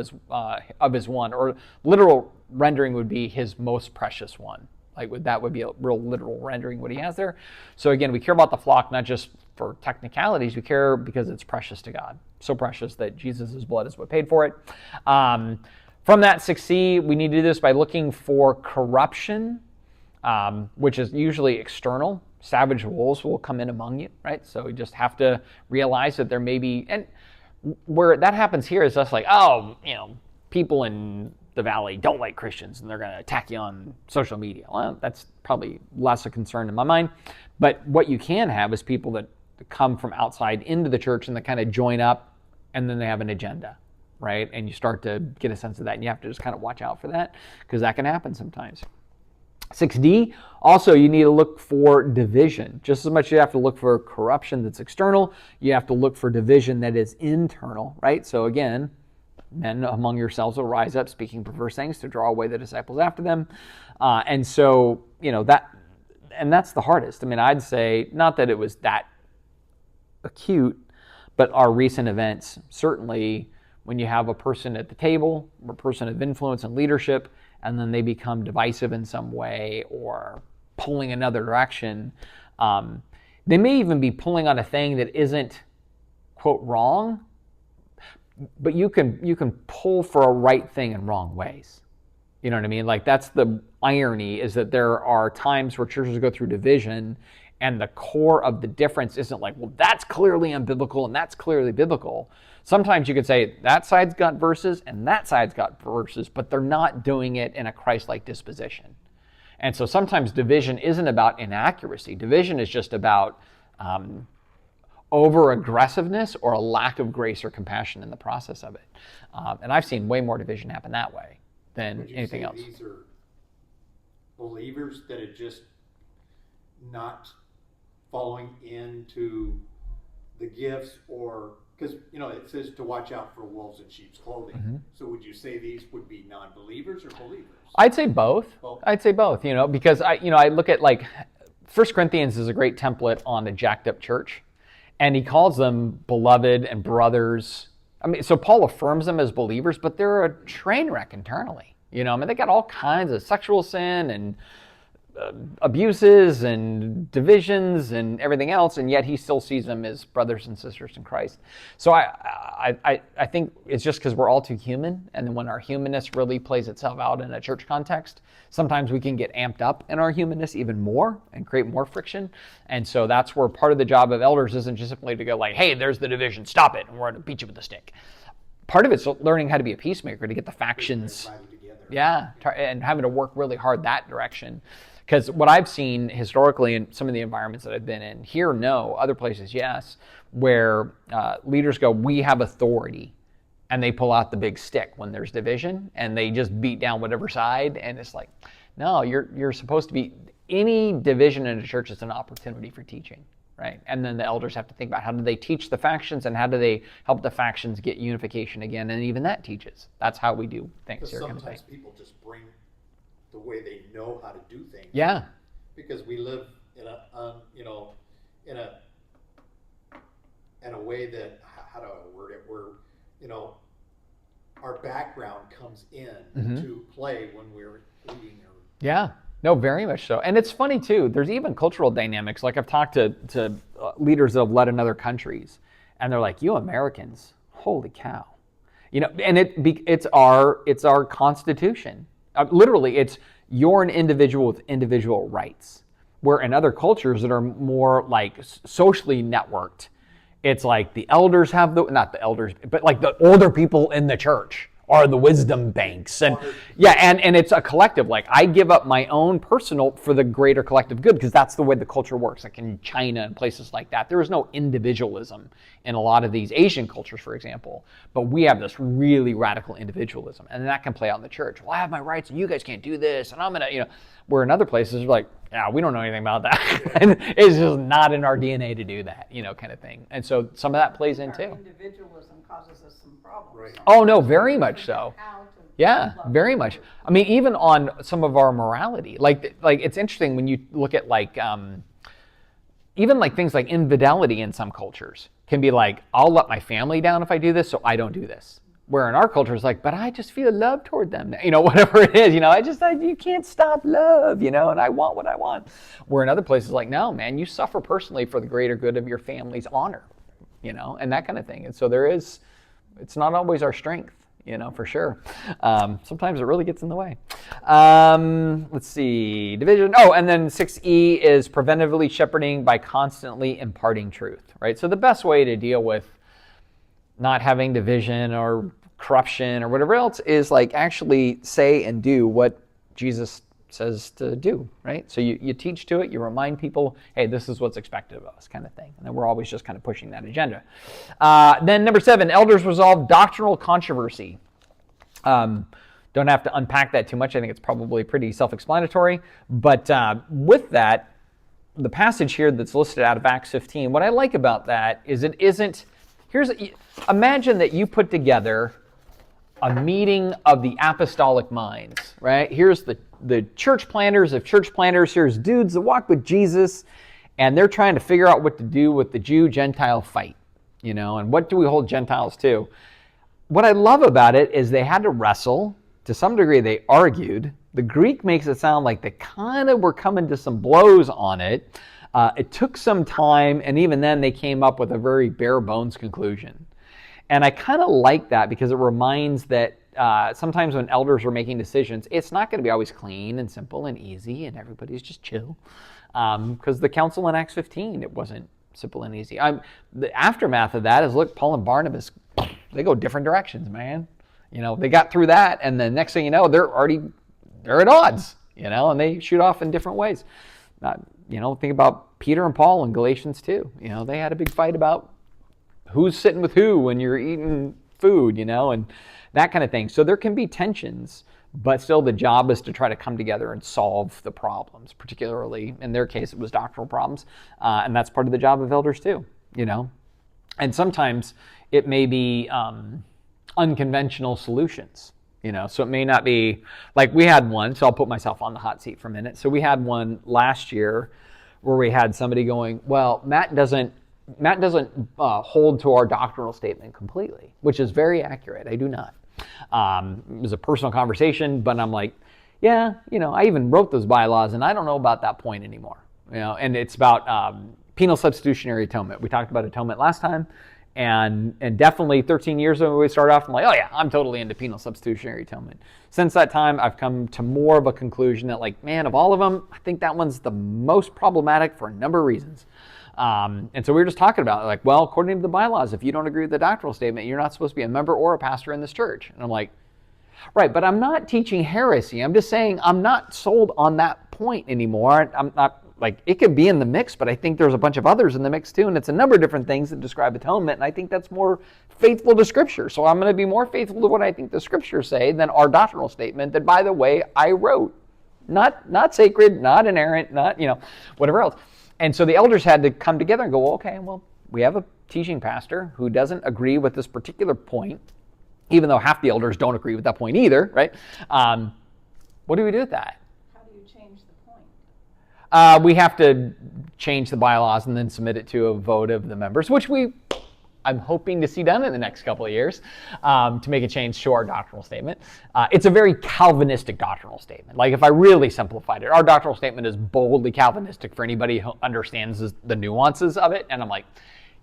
his one, or literal rendering would be his most precious one. That would be a real literal rendering what he has there. So again, we care about the flock, not just for technicalities, we care because it's precious to God. So precious that Jesus' blood is what paid for it. From that 6c, we need to do this by looking for corruption, which is usually external. Savage wolves will come in among you, right? So we just have to realize that there may be, and where that happens here is just like, people in the valley don't like Christians and they're going to attack you on social media. Well, that's probably less a concern in my mind. But what you can have is people that come from outside into the church and they kind of join up and then they have an agenda, right? And you start to get a sense of that, and you have to just kind of watch out for that because that can happen sometimes. 6d, also you need to look for division. Just as much as you have to look for corruption that's external, you have to look for division that is internal, right? So again, men among yourselves will rise up speaking perverse things to draw away the disciples after them. And so, that's the hardest. I mean, I'd say, not that it was that acute, but our recent events, certainly when you have a person at the table, or a person of influence and leadership, and then they become divisive in some way or pulling another direction. They may even be pulling on a thing that isn't, quote, wrong, but you can pull for a right thing in wrong ways. You know what I mean? Like, that's the irony, is that there are times where churches go through division and the core of the difference isn't like, well, that's clearly unbiblical and that's clearly biblical. Sometimes you could say that side's got verses and that side's got verses, but they're not doing it in a Christ-like disposition. And so sometimes division isn't about inaccuracy. Division is just about over-aggressiveness or a lack of grace or compassion in the process of it. And I've seen way more division happen that way than anything else. These are believers that are just not following into the gifts or because, you know, it says to watch out for wolves in sheep's clothing. So would you say these would be non-believers or believers? I'd say both. Both. I'd say both, you know, because I look at like 1 Corinthians is a great template on a jacked up church, and he calls them beloved and brothers. I mean, so Paul affirms them as believers, but they're a train wreck internally. You know, I mean, they got all kinds of sexual sin and abuses and divisions and everything else, and yet he still sees them as brothers and sisters in Christ. So I think it's just because we're all too human, and then when our humanness really plays itself out in a church context, sometimes we can get amped up in our humanness even more and create more friction. And so that's where part of the job of elders isn't just simply to go like, hey, there's the division, stop it, and we're going to beat you with a stick. Part of it's learning how to be a peacemaker, to get the factions, and having to work really hard that direction. Because what I've seen historically in some of the environments that I've been in, here, no, other places, yes, where leaders go, we have authority, and they pull out the big stick when there's division, and they just beat down whatever side, and it's like, no, you're supposed to be, any division in a church is an opportunity for teaching, right? And then the elders have to think about how do they teach the factions, and how do they help the factions get unification again, and even that teaches. That's how we do things here. Sometimes people just bring the way they know how to do things. Yeah. Because we live in a, in a way that, how do I word it, where, you know, our background comes in to play when we're leading. Yeah. No, very much so. And it's funny too, there's even cultural dynamics. Like I've talked to leaders that have led in other countries, and they're like, you Americans, holy cow. You know, and it's our Constitution. Literally, it's you're an individual with individual rights. Where in other cultures that are more like socially networked, it's like the elders have not the elders, but like the older people in the church are the wisdom banks. And yeah, and it's a collective. Like I give up my own personal for the greater collective good, because that's the way the culture works. Like in China and places like that, there is no individualism in a lot of these Asian cultures, for example. But we have this really radical individualism, and that can play out in the church. Well, I have my rights, and you guys can't do this, and I'm gonna, you know. Where in other places, you're like, yeah, we don't know anything about that. And it's just not in our DNA to do that, you know, kind of thing. And so some of that plays in too. Individualism causes us some problems. Right. Oh no, very much so. Yeah, very much. I mean, even on some of our morality, like it's interesting when you look at like, even like things like infidelity in some cultures can be like, I'll let my family down if I do this, so I don't do this. Where in our culture it's like, but I just feel love toward them, you know, whatever it is, you know, you can't stop love, you know, and I want what I want. Where in other places like, no, man, you suffer personally for the greater good of your family's honor, you know, and that kind of thing. And so it's not always our strength, you know, for sure. Sometimes it really gets in the way. Let's see, division. Oh, and then 6E is preventively shepherding by constantly imparting truth, right? So the best way to deal with not having division or corruption or whatever else is like actually say and do what Jesus says to do, right? So you teach to it, you remind people, hey, this is what's expected of us, kind of thing. And then we're always just kind of pushing that agenda. Then number 7, elders resolve doctrinal controversy. Don't have to unpack that too much. I think it's probably pretty self-explanatory. But with that, the passage here that's listed out of Acts 15, what I like about that is it isn't, imagine that you put together a meeting of the apostolic minds, right? Here's the church planters of church planters. Here's dudes that walk with Jesus, and they're trying to figure out what to do with the Jew-Gentile fight, you know, and what do we hold Gentiles to? What I love about it is they had to wrestle. To some degree, they argued. The Greek makes it sound like they kind of were coming to some blows on it. It took some time, and even then they came up with a very bare bones conclusion. And I kind of like that because it reminds that sometimes when elders are making decisions, it's not going to be always clean and simple and easy and everybody's just chill. Because the council in Acts 15, it wasn't simple and easy. The aftermath of that is, look, Paul and Barnabas, they go different directions, man. You know, they got through that, and the next thing you know, they're at odds, you know, and they shoot off in different ways. You know, think about Peter and Paul in Galatians 2. You know, they had a big fight about who's sitting with who when you're eating food, you know, and that kind of thing. So there can be tensions, but still the job is to try to come together and solve the problems, particularly in their case, it was doctrinal problems. And that's part of the job of elders too, you know. And sometimes it may be unconventional solutions. So it may not be like we had one. So I'll put myself on the hot seat for a minute. So we had one last year where we had somebody going, well, Matt doesn't hold to our doctrinal statement completely, which is very accurate. I do not. It was a personal conversation, but I'm like, yeah, I even wrote those bylaws, and I don't know about that point anymore. And it's about penal substitutionary atonement. We talked about atonement last time. And definitely 13 years ago when we started off, I'm like, oh yeah, I'm totally into penal substitutionary atonement. Since that time, I've come to more of a conclusion that, like, man, of all of them, I think that one's the most problematic for a number of reasons. And so we were just talking about it, like, well, according to the bylaws, if you don't agree with the doctrinal statement, you're not supposed to be a member or a pastor in this church. And I'm like, right, but I'm not teaching heresy. I'm just saying I'm not sold on that point anymore. I'm not. Like, it could be in the mix, but I think there's a bunch of others in the mix too, and it's a number of different things that describe atonement, and I think that's more faithful to Scripture. So I'm going to be more faithful to what I think the Scriptures say than our doctrinal statement that, by the way, I wrote. Not sacred, not inerrant, not, whatever else. And so the elders had to come together and go, well, okay, well, we have a teaching pastor who doesn't agree with this particular point, even though half the elders don't agree with that point either, right? What do we do with that? We have to change the bylaws and then submit it to a vote of the members, which I'm hoping to see done in the next couple of years to make a change to our doctrinal statement. It's a very Calvinistic doctrinal statement. Like, if I really simplified it, our doctrinal statement is boldly Calvinistic for anybody who understands the nuances of it. And I'm like,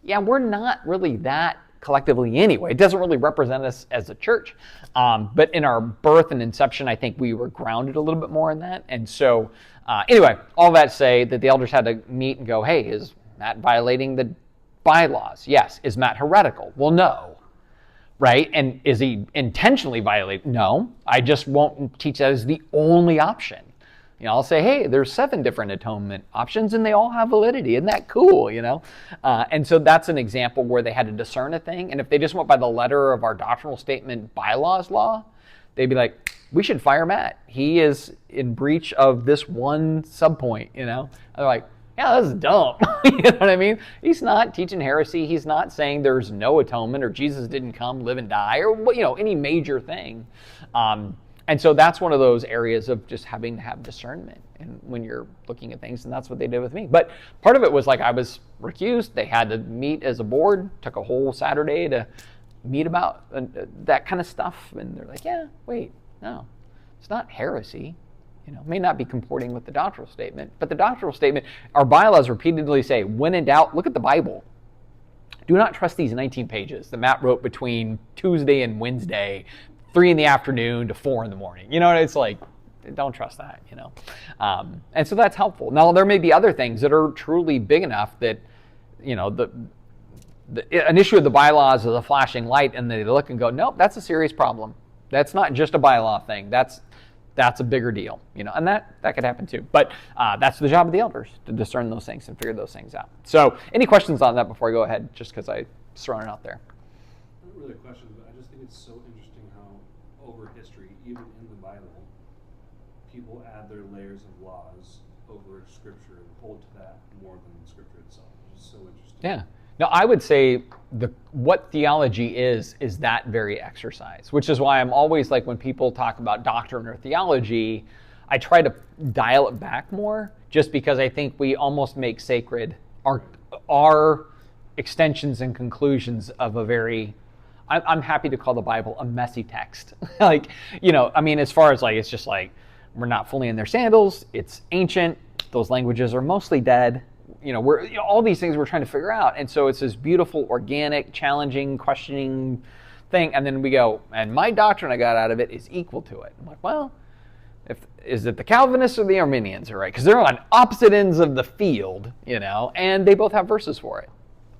yeah, we're not really that collectively anyway. It doesn't really represent us as a church. But in our birth and inception, I think we were grounded a little bit more in that. And so anyway, all that to say that the elders had to meet and go, hey, is Matt violating the bylaws? Yes. Is Matt heretical? Well, no. Right? And is he intentionally violating? No. I just won't teach that as the only option. I'll say, hey, there's 7 different atonement options, and they all have validity. Isn't that cool? And so that's an example where they had to discern a thing. And if they just went by the letter of our doctrinal statement bylaws law, they'd be like, we should fire Matt. He is in breach of this one subpoint, And they're like, yeah, that's dumb. You know what I mean? He's not teaching heresy. He's not saying there's no atonement or Jesus didn't come, live and die, or any major thing. And so that's one of those areas of just having to have discernment and when you're looking at things, and that's what they did with me. But part of it was like I was recused. They had to meet as a board, took a whole Saturday to meet about that kind of stuff. And they're like, yeah, wait, no, it's not heresy. May not be comporting with the doctrinal statement, but the doctrinal statement, our bylaws repeatedly say, when in doubt, look at the Bible. Do not trust these 19 pages that Matt wrote between Tuesday and Wednesday, 3 p.m. to 4 a.m. It's like, don't trust that, And so that's helpful. Now, there may be other things that are truly big enough that, an issue of the bylaws is a flashing light, and they look and go, nope, that's a serious problem. That's not just a bylaw thing. That's a bigger deal, and that could happen too. But that's the job of the elders, to discern those things and figure those things out. So any questions on that before I go ahead, just because I was throwing it out there? Not really a question, but I just think it's so interesting how over history, even in the Bible, people add their layers of laws over Scripture and hold to that more than Scripture itself, which is so interesting. Yeah. Now, I would say what theology is that very exercise, which is why I'm always like, when people talk about doctrine or theology, I try to dial it back more, just because I think we almost make sacred our extensions and conclusions of a very, I'm happy to call the Bible a messy text. As far as it's just like, we're not fully in their sandals, it's ancient, those languages are mostly dead. All these things we're trying to figure out. And so it's this beautiful, organic, challenging, questioning thing. And then we go, and my doctrine I got out of it is equal to it. I'm like, well, is it the Calvinists or the Arminians are right? Because they're on opposite ends of the field, and they both have verses for it.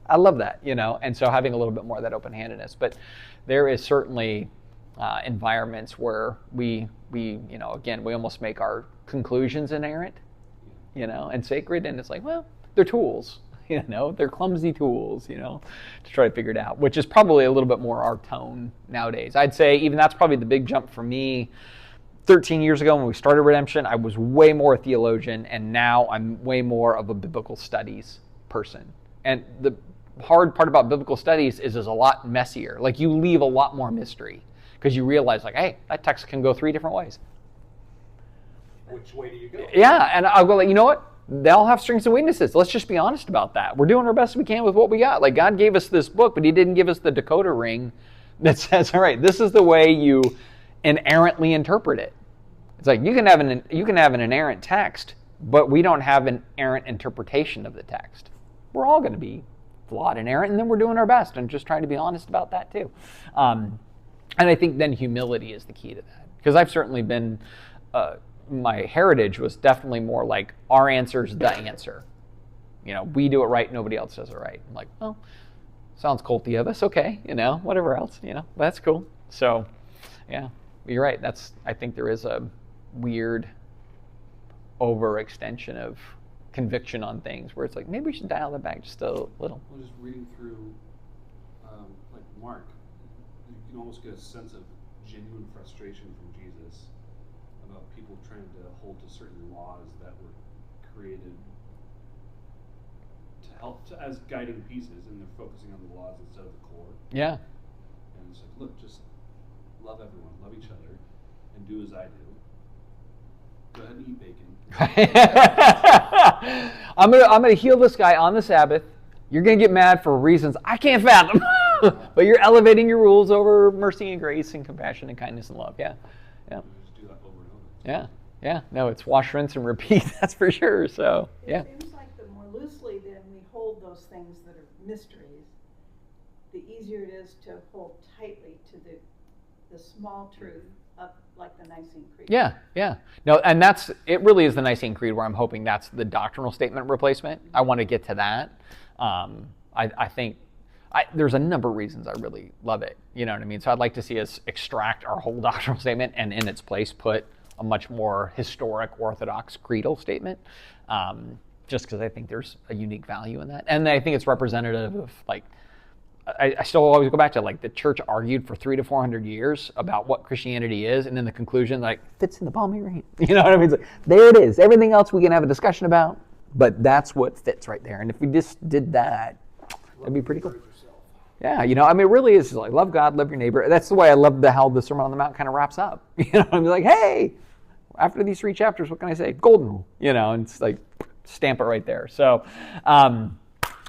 I love that, and so having a little bit more of that open-handedness. But there is certainly environments where we again, we almost make our conclusions inerrant, and sacred, and it's like, well, they're tools, they're clumsy tools, to try to figure it out, which is probably a little bit more our tone nowadays. I'd say even that's probably the big jump for me. 13 years ago when we started Redemption, I was way more a theologian, and now I'm way more of a biblical studies person. And hard part about biblical studies is a lot messier. Like you leave a lot more mystery because you realize like, hey, that text can go 3 different ways. Which way do you go? Yeah, and I'll go like, you know what? They all have strengths and weaknesses. Let's just be honest about that. We're doing our best we can with what we got. Like God gave us this book, but he didn't give us the decoder ring that says, all right, this is the way you inerrantly interpret it. It's like you can have an inerrant text, but we don't have an errant interpretation of the text. We're all going to be flawed and errant, and then we're doing our best and just trying to be honest about that too. And I think then humility is the key to that. Because I've certainly been, my heritage was definitely more like our answer's the answer. You know, we do it right, nobody else does it right. I'm like, well, sounds culty of us, okay, you know, whatever else, you know, that's cool. So, yeah, you're right. I think there is a weird overextension of conviction on things where it's like, maybe we should dial that back just a little. Well, just reading through, like Mark, you can almost get a sense of genuine frustration from Jesus about people trying to hold to certain laws that were created to help as guiding pieces, and they're focusing on the laws instead of the core. Yeah. And it's like, look, just love everyone, love each other, and do as I do. Go ahead and eat bacon. I'm gonna heal this guy on the Sabbath. You're gonna get mad for reasons I can't fathom, but you're elevating your rules over mercy and grace and compassion and kindness and love. Yeah, yeah. Just do that over and over. Yeah, yeah. No, it's wash, rinse, and repeat. That's for sure. So, yeah. It seems like the more loosely then we hold those things that are mysteries, the easier it is to hold tightly to the small truth up like the Nicene Creed. Yeah, yeah. No, and it really is the Nicene Creed where I'm hoping that's the doctrinal statement replacement. I want to get to that. I think there's a number of reasons I really love it. You know what I mean? So I'd like to see us extract our whole doctrinal statement and in its place put a much more historic Orthodox creedal statement. Just because I think there's a unique value in that. And I think it's representative of like, I still always go back to like the church argued for 300 to 400 years about what Christianity is, and then the conclusion like fits in the palm of your hand. You know what I mean? It's like, there it is. Everything else we can have a discussion about, but that's what fits right there. And if we just did that, that'd be pretty cool. Yeah, you know, I mean, it really is like love God, love your neighbor. That's the way I love how the Sermon on the Mount kind of wraps up. You know, I'm like, hey, after these 3 chapters, what can I say? Golden rule. You know, and it's like stamp it right there. So, all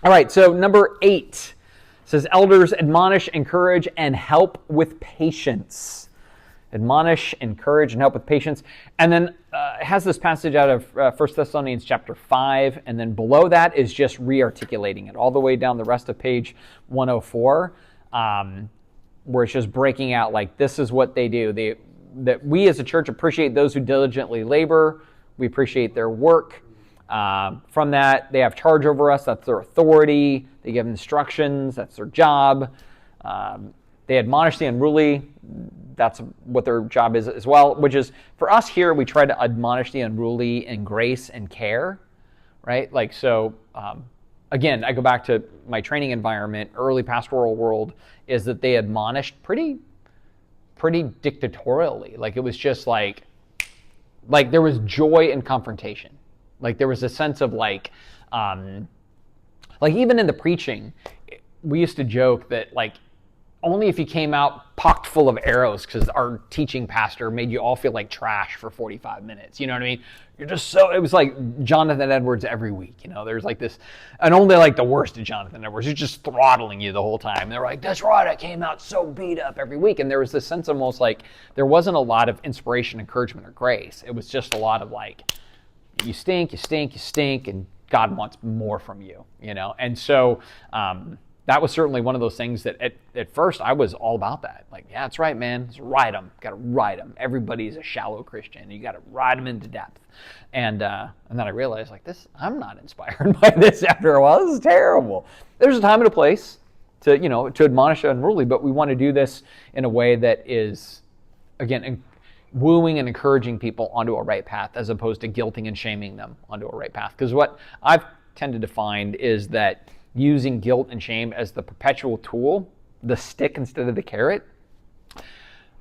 right. So number 8. Says, elders admonish, encourage, and help with patience. Admonish, encourage, and help with patience. And then it has this passage out of 1 Thessalonians chapter 5, and then below that is just re-articulating it all the way down the rest of page 104, where it's just breaking out like this is what they do. That we as a church appreciate those who diligently labor. We appreciate their work. From that, they have charge over us. That's their authority. They give instructions. That's their job. They admonish the unruly. That's what their job is as well, which is, for us here, we try to admonish the unruly in grace and care, right? Like, so, again, I go back to my training environment, early pastoral world, is that they admonished pretty dictatorially. Like, it was just like there was joy in confrontation. Like there was a sense of like even in the preaching, we used to joke that like only if you came out pocked full of arrows because our teaching pastor made you all feel like trash for 45 minutes. You know what I mean? You're just it was like Jonathan Edwards every week. You know, there's like this, and only like the worst of Jonathan Edwards. He's just throttling you the whole time. They're like, that's right, I came out so beat up every week. And there was this sense almost like there wasn't a lot of inspiration, encouragement, or grace. It was just a lot of like, you stink, you stink, you stink, and God wants more from you, you know? And so that was certainly one of those things that at first I was all about that. Like, yeah, that's right, man. Let's ride them. Got to ride them. Everybody's a shallow Christian. You got to ride them into depth. And then I realized, like, I'm not inspired by this after a while. This is terrible. There's a time and a place to admonish the unruly, but we want to do this in a way that is, again, wooing and encouraging people onto a right path as opposed to guilting and shaming them onto a right path. Because what I've tended to find is that using guilt and shame as the perpetual tool, the stick instead of the carrot,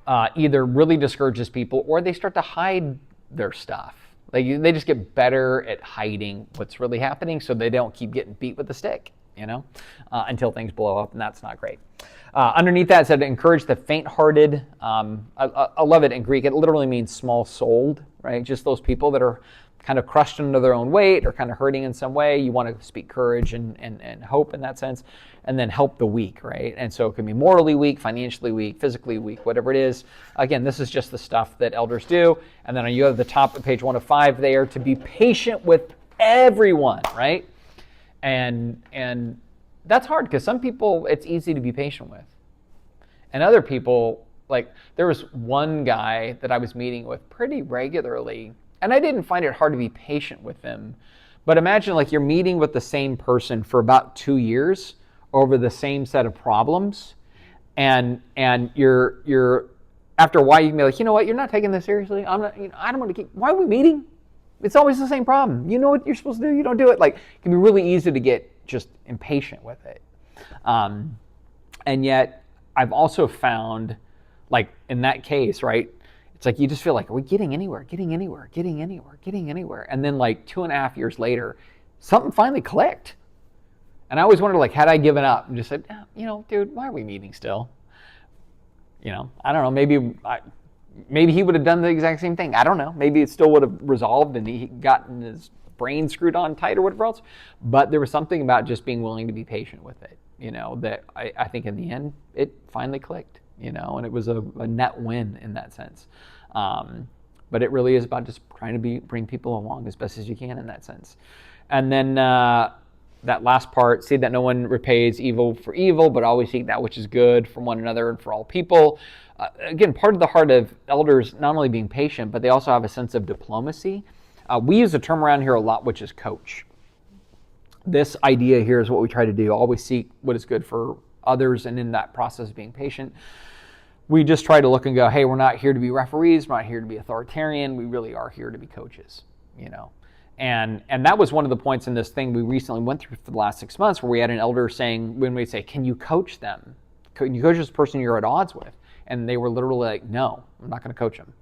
either really discourages people or they start to hide their stuff. Like they just get better at hiding what's really happening so they don't keep getting beat with the stick. until things blow up, and that's not great. Underneath that, it said to encourage the faint-hearted. I love it in Greek. It literally means small-souled, right? Just those people that are kind of crushed under their own weight or kind of hurting in some way. You want to speak courage and hope in that sense, and then help the weak, right? And so it can be morally weak, financially weak, physically weak, whatever it is. Again, this is just the stuff that elders do. And then you have the top of page 1 of 5 there, to be patient with everyone, right? And that's hard because some people it's easy to be patient with. And other people, like there was one guy that I was meeting with pretty regularly, and I didn't find it hard to be patient with him. But imagine like you're meeting with the same person for about 2 years over the same set of problems, and you're after a while you can be like, you know what, you're not taking this seriously. I don't want to keep. Why are we meeting? It's always the same problem. You know what you're supposed to do, you don't do it. Like it can be really easy to get just impatient with it. And yet I've also found, like in that case, right, it's like you just feel like, are we getting anywhere? And then like 2.5 years later, something finally clicked. And I always wondered, like, had I given up and just said, dude, why are we meeting still? I don't know, maybe he would have done the exact same thing. I don't know. Maybe it still would have resolved and he gotten his brain screwed on tight or whatever else. But there was something about just being willing to be patient with it, that I think in the end, it finally clicked, and it was a net win in that sense. But it really is about just trying to bring people along as best as you can in that sense. And then that last part, see that no one repays evil for evil, but always seek that which is good from one another and for all people. Again, part of the heart of elders not only being patient, but they also have a sense of diplomacy. We use a term around here a lot, which is coach. This idea here is what we try to do. Always seek what is good for others, and in that process being patient. We just try to look and go, hey, we're not here to be referees, we're not here to be authoritarian, we really are here to be coaches, And that was one of the points in this thing we recently went through for the last 6 months, where we had an elder saying, when we say, can you coach them? Can you coach this person you're at odds with? And they were literally like, no, I'm not going to coach them.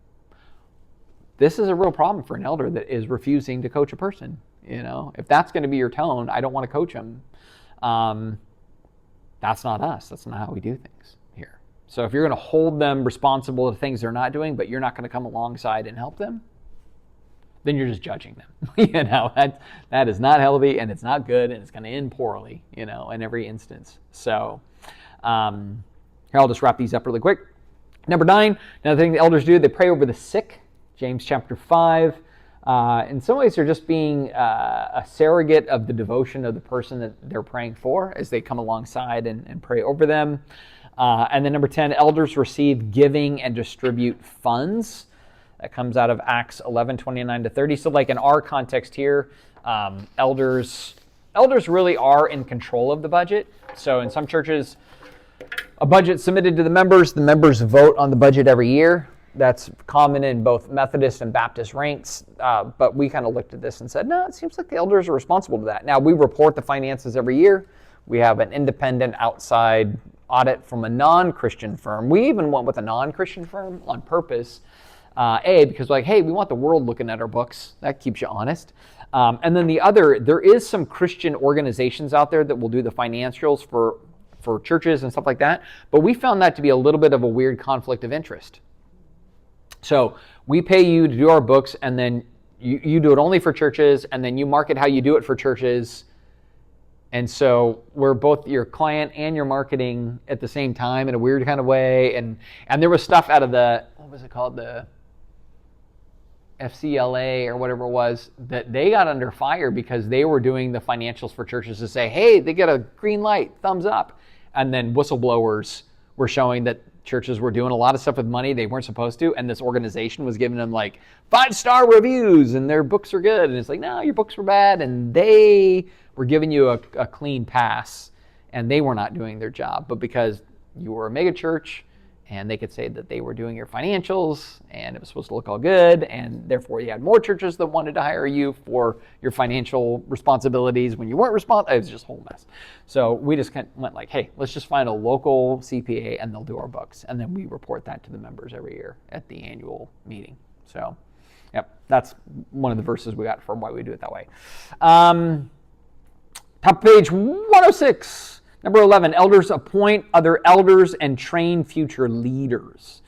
This is a real problem for an elder that is refusing to coach a person. If that's going to be your tone, I don't want to coach them. That's not us. That's not how we do things here. So if you're going to hold them responsible to things they're not doing, but you're not going to come alongside and help them, then you're just judging them. That is not healthy, and it's not good, and it's going to end poorly, in every instance. So here, I'll just wrap these up really quick. Number 9, another thing the elders do, they pray over the sick. James chapter 5. In some ways, they're just being a surrogate of the devotion of the person that they're praying for as they come alongside and pray over them. And then number 10, elders receive giving and distribute funds. That comes out of Acts 11:29-30. So like in our context here, elders really are in control of the budget. So in some churches, a budget submitted to the members vote on the budget every year. That's common in both Methodist and Baptist ranks. But we kind of looked at this and said, no, it seems like the elders are responsible to that. Now, we report the finances every year. We have an independent outside audit from a non-Christian firm. We even went with a non-Christian firm on purpose. Because like, hey, we want the world looking at our books. That keeps you honest. And then the other, there is some Christian organizations out there that will do the financials for churches and stuff like that. But we found that to be a little bit of a weird conflict of interest. So we pay you to do our books, and then you do it only for churches, and then you market how you do it for churches. And so we're both your client and your marketing at the same time in a weird kind of way. And there was stuff out of the, what was it called? The FCLA or whatever it was, that they got under fire because they were doing the financials for churches to say, hey, they get a green light, thumbs up. And then whistleblowers were showing that churches were doing a lot of stuff with money they weren't supposed to, and this organization was giving them like 5-star reviews and their books are good. And it's like, no, your books were bad, and they were giving you a clean pass, and they were not doing their job. But because you were a mega church, and they could say that they were doing your financials, and it was supposed to look all good, and therefore you had more churches that wanted to hire you for your financial responsibilities when you weren't responsible. It was just a whole mess. So we just kind of went like, hey, let's just find a local CPA, and they'll do our books. And then we report that to the members every year at the annual meeting. So, yep, that's one of the verses we got for why we do it that way. Top of page 106. Number 11, elders appoint other elders and train future leaders.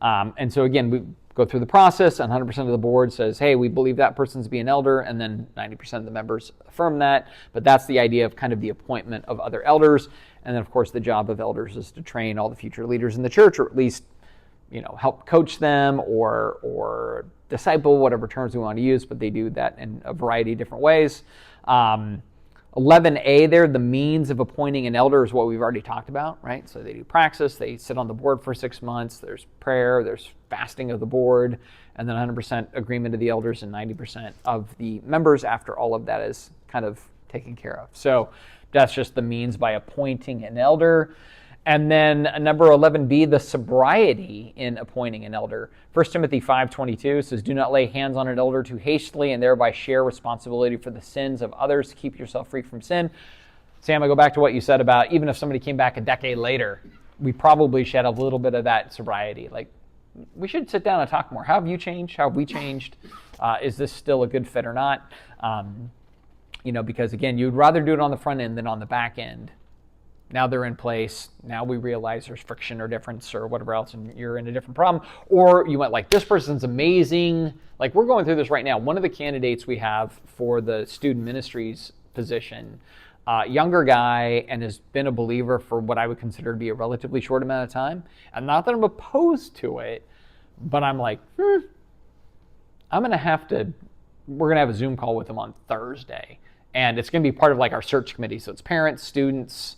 And so again, we go through the process, and 100% of the board says, hey, we believe that person to be an elder, and then 90% of the members affirm that. But that's the idea of kind of the appointment of other elders. And then, of course, the job of elders is to train all the future leaders in the church, or at least, help coach them or disciple, whatever terms we want to use, but they do that in a variety of different ways. 11a there, the means of appointing an elder is what we've already talked about, right? So they do praxis, they sit on the board for 6 months, there's prayer, there's fasting of the board, and then 100% agreement of the elders and 90% of the members after all of that is kind of taken care of. So that's just the means by appointing an elder. And then number 11b, the sobriety in appointing an elder. 1 Timothy 5:22 says, do not lay hands on an elder too hastily and thereby share responsibility for the sins of others. Keep yourself free from sin. Sam, I go back to what you said about even if somebody came back a decade later, we probably should have a little bit of that sobriety. Like, we should sit down and talk more. How have you changed? How have we changed? Is this still a good fit or not? Because again, you'd rather do it on the front end than on the back end. Now they're in place. Now we realize there's friction or difference or whatever else, and you're in a different problem. Or you went like, this person's amazing. Like, we're going through this right now. One of the candidates we have for the student ministries position, younger guy, and has been a believer for what I would consider to be a relatively short amount of time. And not that I'm opposed to it, but I'm like, we're going to have a Zoom call with him on Thursday. And it's going to be part of like our search committee. So it's parents, students,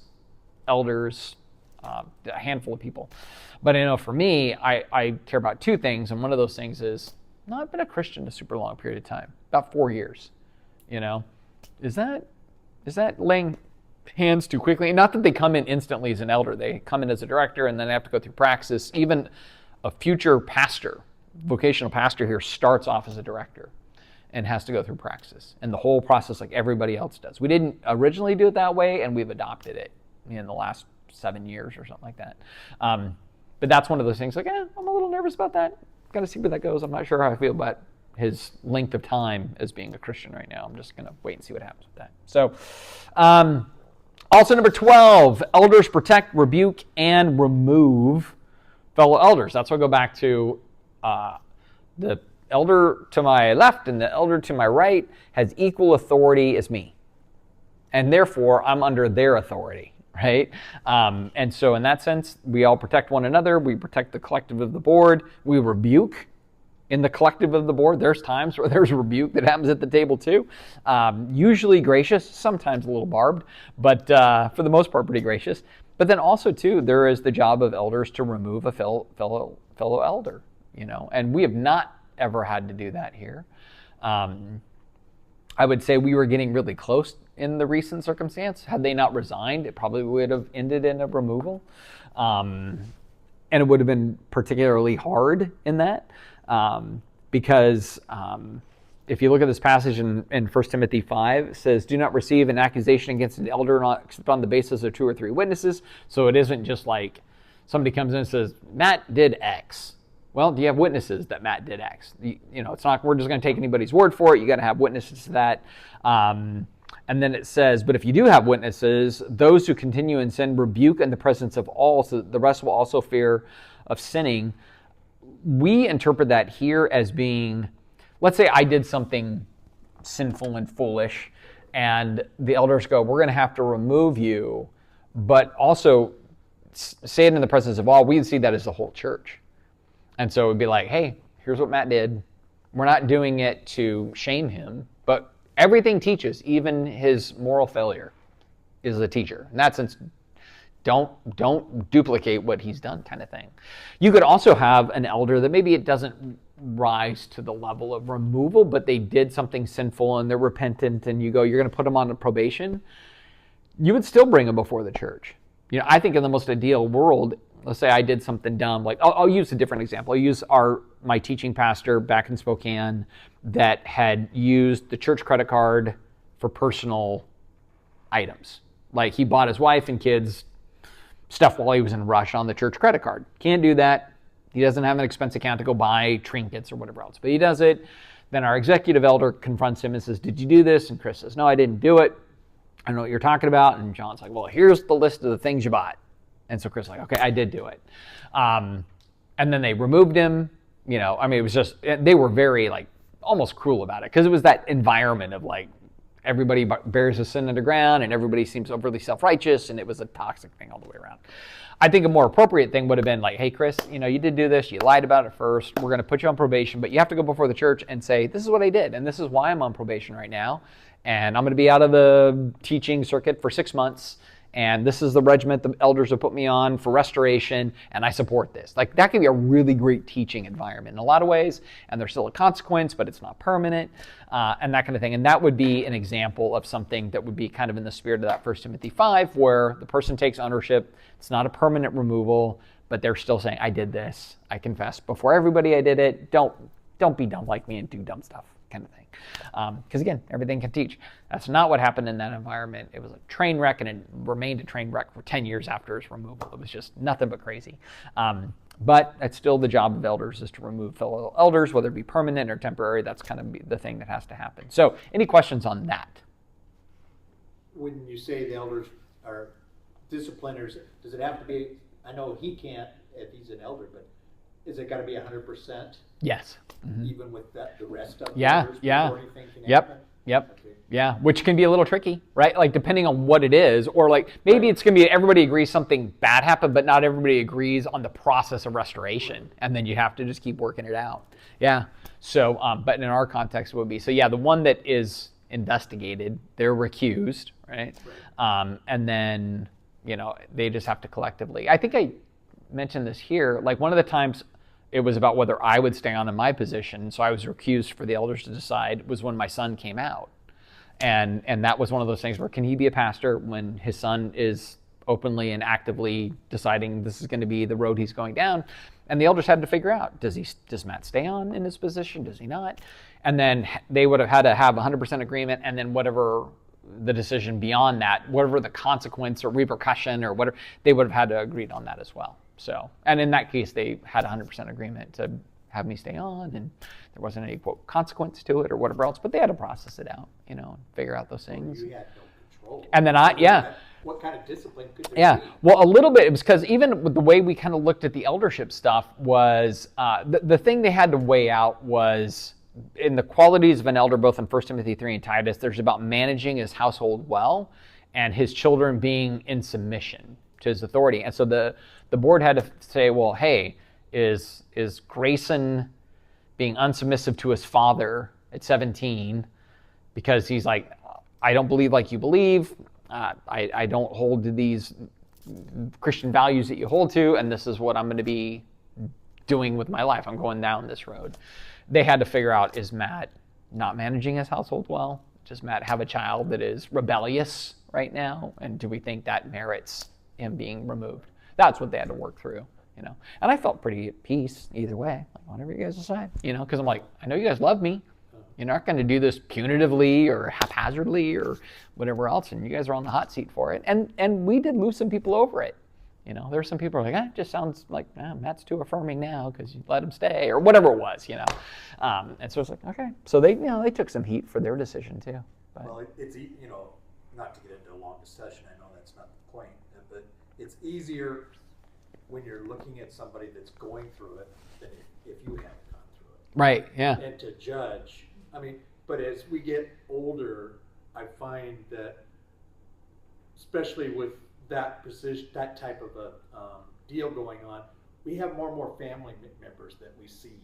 elders, a handful of people. But I know for me, I care about two things. And one of those things is, I've been a Christian a super long period of time, about 4 years. Is that laying hands too quickly? Not that they come in instantly as an elder. They come in as a director and then they have to go through praxis. Even a future pastor, vocational pastor here, starts off as a director and has to go through praxis. And the whole process like everybody else does. We didn't originally do it that way, and we've adopted it in the last 7 years or something like that. But that's one of those things like, I'm a little nervous about that. Got to see where that goes. I'm not sure how I feel about his length of time as being a Christian right now. I'm just going to wait and see what happens with that. So, also number 12, elders protect, rebuke, and remove fellow elders. That's what I go back to. The elder to my left and the elder to my right has equal authority as me. And therefore, I'm under their authority. Right? And so in that sense, we all protect one another. We protect the collective of the board. We rebuke in the collective of the board. There's times where there's rebuke that happens at the table too. Usually gracious, sometimes a little barbed, but for the most part pretty gracious. But then also too, there is the job of elders to remove a fellow elder, and we have not ever had to do that here. I would say we were getting really close in the recent circumstance. Had they not resigned, it probably would have ended in a removal. And it would have been particularly hard in that because if you look at this passage in 1 Timothy 5, it says, do not receive an accusation against an elder except on the basis of 2 or 3 witnesses. So it isn't just like somebody comes in and says, Matt did X. Well, do you have witnesses that Matt did X? It's not, we're just going to take anybody's word for it. You got to have witnesses to that. And then it says, but if you do have witnesses, those who continue in sin rebuke in the presence of all, so that the rest will also fear of sinning. We interpret that here as being, let's say I did something sinful and foolish, and the elders go, we're going to have to remove you, but also say it in the presence of all. We see that as the whole church. And so it would be like, hey, here's what Matt did. We're not doing it to shame him, but everything teaches, even his moral failure is a teacher. In that sense, don't duplicate what he's done kind of thing. You could also have an elder that maybe it doesn't rise to the level of removal, but they did something sinful and they're repentant, and you go, you're going to put them on a probation. You would still bring them before the church. I think in the most ideal world, let's say I did something dumb, like I'll use a different example. I'll use my teaching pastor back in Spokane that had used the church credit card for personal items. Like he bought his wife and kids stuff while he was in rush on the church credit card. Can't do that. He doesn't have an expense account to go buy trinkets or whatever else, but he does it. Then our executive elder confronts him and says, did you do this? And Chris says, no, I didn't do it. I know what you're talking about. And John's like, well, here's the list of the things you bought. And so Chris was like, okay, I did do it. And then they removed him. You know, I mean, it was just, they were very like almost cruel about it because it was that environment of like everybody bears his sin underground and everybody seems overly self-righteous, and it was a toxic thing all the way around. I think a more appropriate thing would have been like, hey, Chris, you know, you did do this. You lied about it first. We're going to put you on probation, but you have to go before the church and say, this is what I did, and this is why I'm on probation right now, and I'm going to be out of the teaching circuit for 6 months, and this is the regiment the elders have put me on for restoration, and I support this. Like, that could be a really great teaching environment in a lot of ways, and there's still a consequence, but it's not permanent, and that kind of thing. And that would be an example of something that would be kind of in the spirit of that 1 Timothy 5, where the person takes ownership. It's not a permanent removal, but they're still saying, I did this. I confess before everybody I did it. Don't be dumb like me and do dumb stuff, kind of thing. Because again, everything can teach. That's not what happened in that environment. It was a train wreck, and it remained a train wreck for 10 years after its removal. It was just nothing but crazy. But that's still the job of elders, is to remove fellow elders, whether it be permanent or temporary. That's kind of the thing that has to happen. So any questions on that? When you say the elders are discipliners, does it have to be, I know he can't if he's an elder, but is it got to be 100%? Yes. Mm-hmm. Even with the rest of the Yeah, elders yeah. before anything can Yep. happen? Yep. Okay. Yeah, which can be a little tricky, right? Like depending on what it is, or like maybe it's going to be everybody agrees something bad happened, but not everybody agrees on the process of restoration, and then you have to just keep working it out. Yeah. So, but in our context, it would be so. Yeah, the one that is investigated, they're recused, right? And then they just have to collectively. I think I mentioned this here. Like one of the times, it was about whether I would stay on in my position, so I was recused for the elders to decide, was when my son came out. And that was one of those things where, can he be a pastor when his son is openly and actively deciding this is going to be the road he's going down? And the elders had to figure out, does Matt stay on in his position? Does he not? And then they would have had to have 100% agreement, and then whatever the decision beyond that, whatever the consequence or repercussion or whatever, they would have had to agree on that as well. So, and in that case, they had 100% agreement to have me stay on, and there wasn't any quote consequence to it or whatever else. But they had to process it out, and figure out those things. You had no control. And then what kind of discipline could there be? Well, a little bit. It was because even with the way we kind of looked at the eldership stuff was the thing they had to weigh out was in the qualities of an elder, both in 1 Timothy 3 and Titus. There's about managing his household well, and his children being in submission to his authority. And so the board had to say, well, hey, is Grayson being unsubmissive to his father at 17 because he's like, I don't believe like you believe, I don't hold to these Christian values that you hold to, and this is what I'm going to be doing with my life. I'm going down this road. They had to figure out, is Matt not managing his household well? Does Matt have a child that is rebellious right now? And do we think that merits him being removed? That's what they had to work through, And I felt pretty at peace either way. Like, whatever you guys decide, because I'm like, I know you guys love me. You're not going to do this punitively or haphazardly or whatever else, and you guys are on the hot seat for it. And we did lose some people over it. There were some people who were like, it just sounds like Matt's too affirming now because you let him stay or whatever it was, And so it's like, okay. So they took some heat for their decision too. But. Well, it's not to get into a long discussion. I know that's not the point, but it's easier when you're looking at somebody that's going through it than if you haven't gone through it. Right. Yeah. And to judge. But as we get older, I find that, especially with that position, that type of a deal going on, we have more and more family members that we see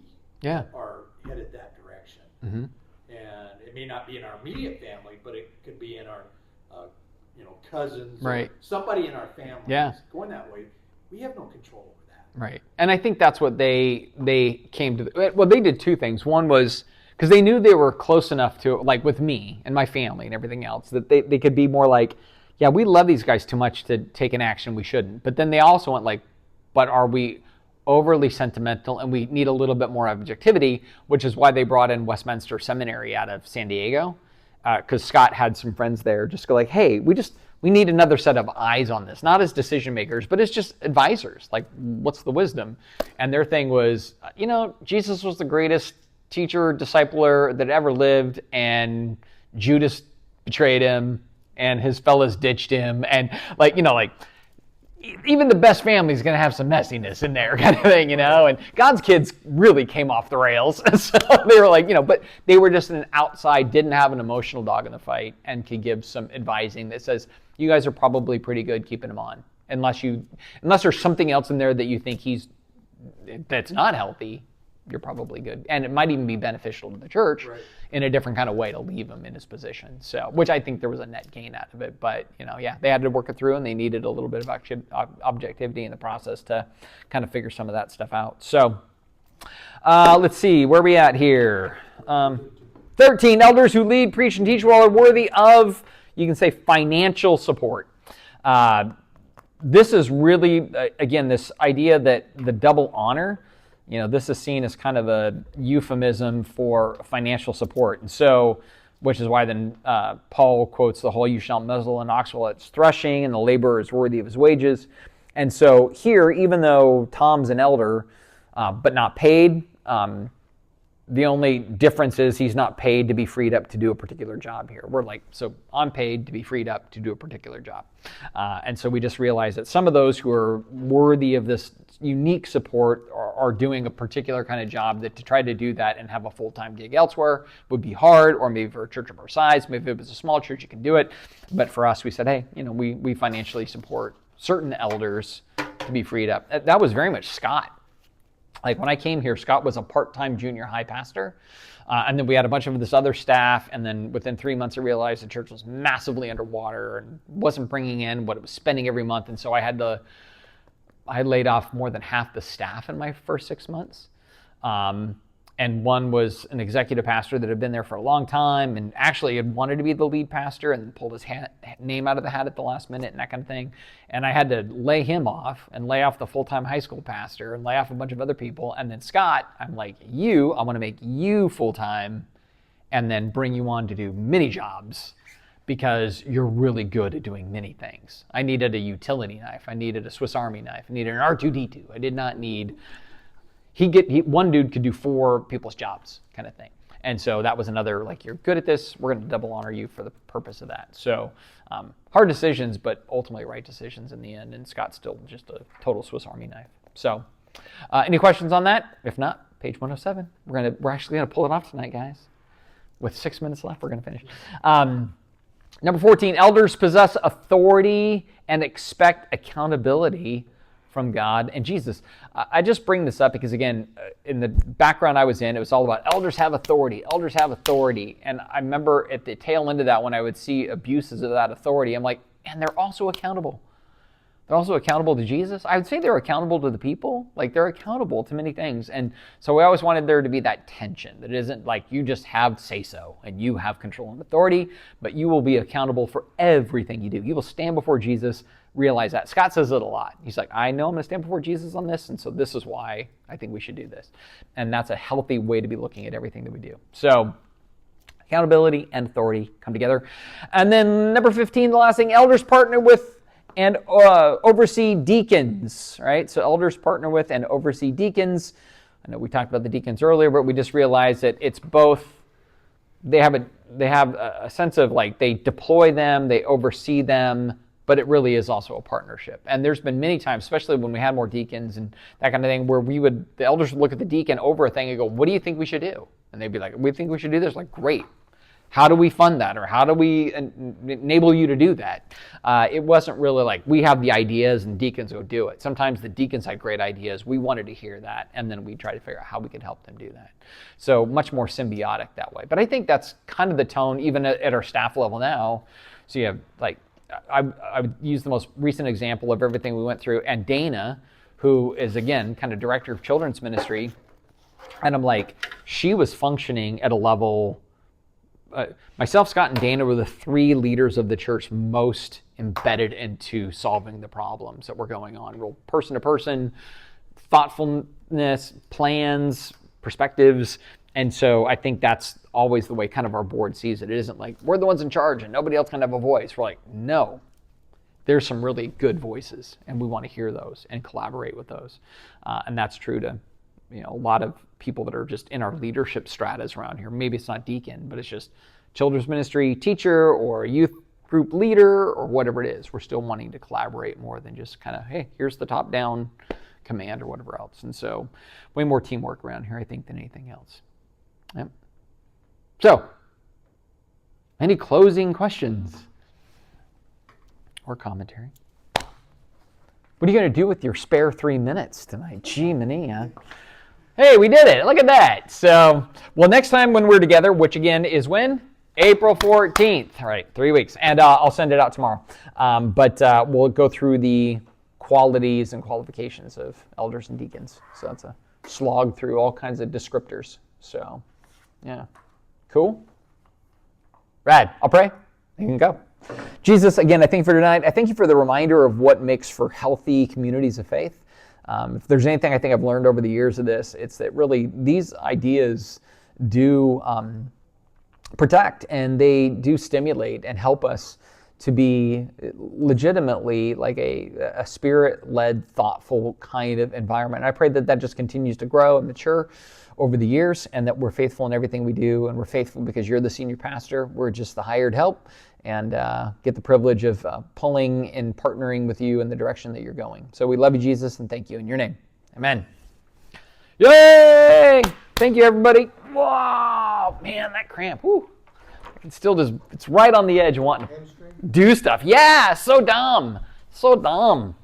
are headed that direction. Mm-hmm. And it may not be in our immediate family, but it could be in our, cousins, right? Or somebody in our family going that way. We have no control over that. Right. And I think that's what they came to. Well, they did two things. One was because they knew they were close enough to, like with me and my family and everything else, that they could be more like, yeah, we love these guys too much to take an action we shouldn't. But then they also went like, but are we overly sentimental and we need a little bit more objectivity, which is why they brought in Westminster Seminary out of San Diego, because Scott had some friends there just go like, hey, we need another set of eyes on this, not as decision makers, but as just advisors. Like, what's the wisdom? And their thing was, Jesus was the greatest teacher, discipler that ever lived, and Judas betrayed him, and his fellas ditched him, and like, even the best family is going to have some messiness in there, kind of thing, and God's kids really came off the rails. So they were like, but they were just an outside, didn't have an emotional dog in the fight, and could give some advising that says, you guys are probably pretty good keeping him on. Unless there's something else in there that you think that's not healthy, you're probably good. And it might even be beneficial to the church in a different kind of way to leave him in his position. So, which I think there was a net gain out of it. But, they had to work it through, and they needed a little bit of objectivity in the process to kind of figure some of that stuff out. So, let's see, where are we at here? 13, elders who lead, preach, and teach well are worthy of, you can say, financial support. This is really, again, this idea that the double honor, this is seen as kind of a euphemism for financial support. And so, which is why then Paul quotes the whole, you shall muzzle an ox while it's threshing, and the laborer is worthy of his wages. And so here, even though Tom's an elder, but not paid, the only difference is he's not paid to be freed up to do a particular job here. We're like, so I'm paid to be freed up to do a particular job. And so we just realize that some of those who are worthy of this unique support are doing a particular kind of job, that to try to do that and have a full-time gig elsewhere would be hard, or maybe for a church of our size, maybe if it was a small church, you can do it. But for us, we said, hey, we financially support certain elders to be freed up. That was very much Scott. Like when I came here, Scott was a part-time junior high pastor. And then we had a bunch of this other staff. And then within 3 months, I realized the church was massively underwater and wasn't bringing in what it was spending every month. And so I laid off more than half the staff in my first 6 months. And one was an executive pastor that had been there for a long time and actually had wanted to be the lead pastor and pulled his name out of the hat at the last minute and that kind of thing. And I had to lay him off and lay off the full-time high school pastor and lay off a bunch of other people. And then Scott, I'm like, I want to make you full-time and then bring you on to do mini jobs because you're really good at doing many things. I needed a utility knife. I needed a Swiss Army knife. I needed an R2-D2. I did not need... one dude could do 4 people's jobs kind of thing. And so that was another, like, you're good at this, we're going to double honor you for the purpose of that. So hard decisions, but ultimately right decisions in the end. And Scott's still just a total Swiss Army knife. So any questions on that? If not, page 107. We're actually going to pull it off tonight, guys. With 6 minutes left, we're going to finish. Number 14, elders possess authority and expect accountability from God and Jesus. I just bring this up because, again, in the background I was in, it was all about elders have authority, elders have authority. And I remember at the tail end of that, when I would see abuses of that authority, I'm like, man, they're also accountable. They're also accountable to Jesus. I would say they're accountable to the people. Like, they're accountable to many things. And so we always wanted there to be that tension. That it isn't like you just have say-so and you have control and authority, but you will be accountable for everything you do. You will stand before Jesus, realize that. Scott says it a lot. He's like, I know I'm going to stand before Jesus on this, and so this is why I think we should do this. And that's a healthy way to be looking at everything that we do. So accountability and authority come together. And then number 15, the last thing, elders partner with and oversee deacons, right? So elders partner with and oversee deacons. I know we talked about the deacons earlier, but we just realized that it's both. They have a sense of, like, they deploy them, they oversee them, but it really is also a partnership. And there's been many times, especially when we had more deacons and that kind of thing, where the elders would look at the deacon over a thing and go, what do you think we should do? And they'd be like, we think we should do this. Like, great. How do we fund that? Or how do we enable you to do that? It wasn't really like we have the ideas and deacons go do it. Sometimes the deacons had great ideas. We wanted to hear that. And then we try to figure out how we could help them do that. So much more symbiotic that way. But I think that's kind of the tone even at our staff level now. So you have, like, I would use the most recent example of everything we went through. And Dana, who is, again, kind of director of children's ministry. And I'm like, she was functioning at a level... myself, Scott, and Dana were the 3 leaders of the church most embedded into solving the problems that were going on. Real person to person, thoughtfulness, plans, perspectives. And so I think that's always the way kind of our board sees it. It isn't like we're the ones in charge and nobody else can have a voice. We're like, no, there's some really good voices and we want to hear those and collaborate with those. And that's true to a lot of people that are just in our leadership stratas around here. Maybe it's not deacon, but it's just children's ministry teacher or youth group leader or whatever it is. We're still wanting to collaborate more than just kind of, hey, here's the top-down command or whatever else. And so way more teamwork around here, I think, than anything else. Yep. So, any closing questions or commentary? What are you going to do with your spare 3 minutes tonight? Gee, Mania. Hey, we did it. Look at that. So, well, next time when we're together, which again is when? April 14th. All right, 3 weeks. And I'll send it out tomorrow. But we'll go through the qualities and qualifications of elders and deacons. So that's a slog through all kinds of descriptors. So, yeah. Cool? Rad. I'll pray. You can go. Jesus, again, I thank you for tonight. I thank you for the reminder of what makes for healthy communities of faith. If there's anything I think I've learned over the years of this, it's that really these ideas do protect and they do stimulate and help us to be legitimately like a spirit-led, thoughtful kind of environment. And I pray that that just continues to grow and mature over the years, and that we're faithful in everything we do, and we're faithful because you're the senior pastor. We're just the hired help, and get the privilege of pulling and partnering with you in the direction that you're going. So we love you, Jesus, and thank you in your name. Amen. Yay! Thank you, everybody. Wow, man, that cramp. Whew. I can still just, it's right on the edge of wanting to do stuff. Yeah, so dumb. So dumb.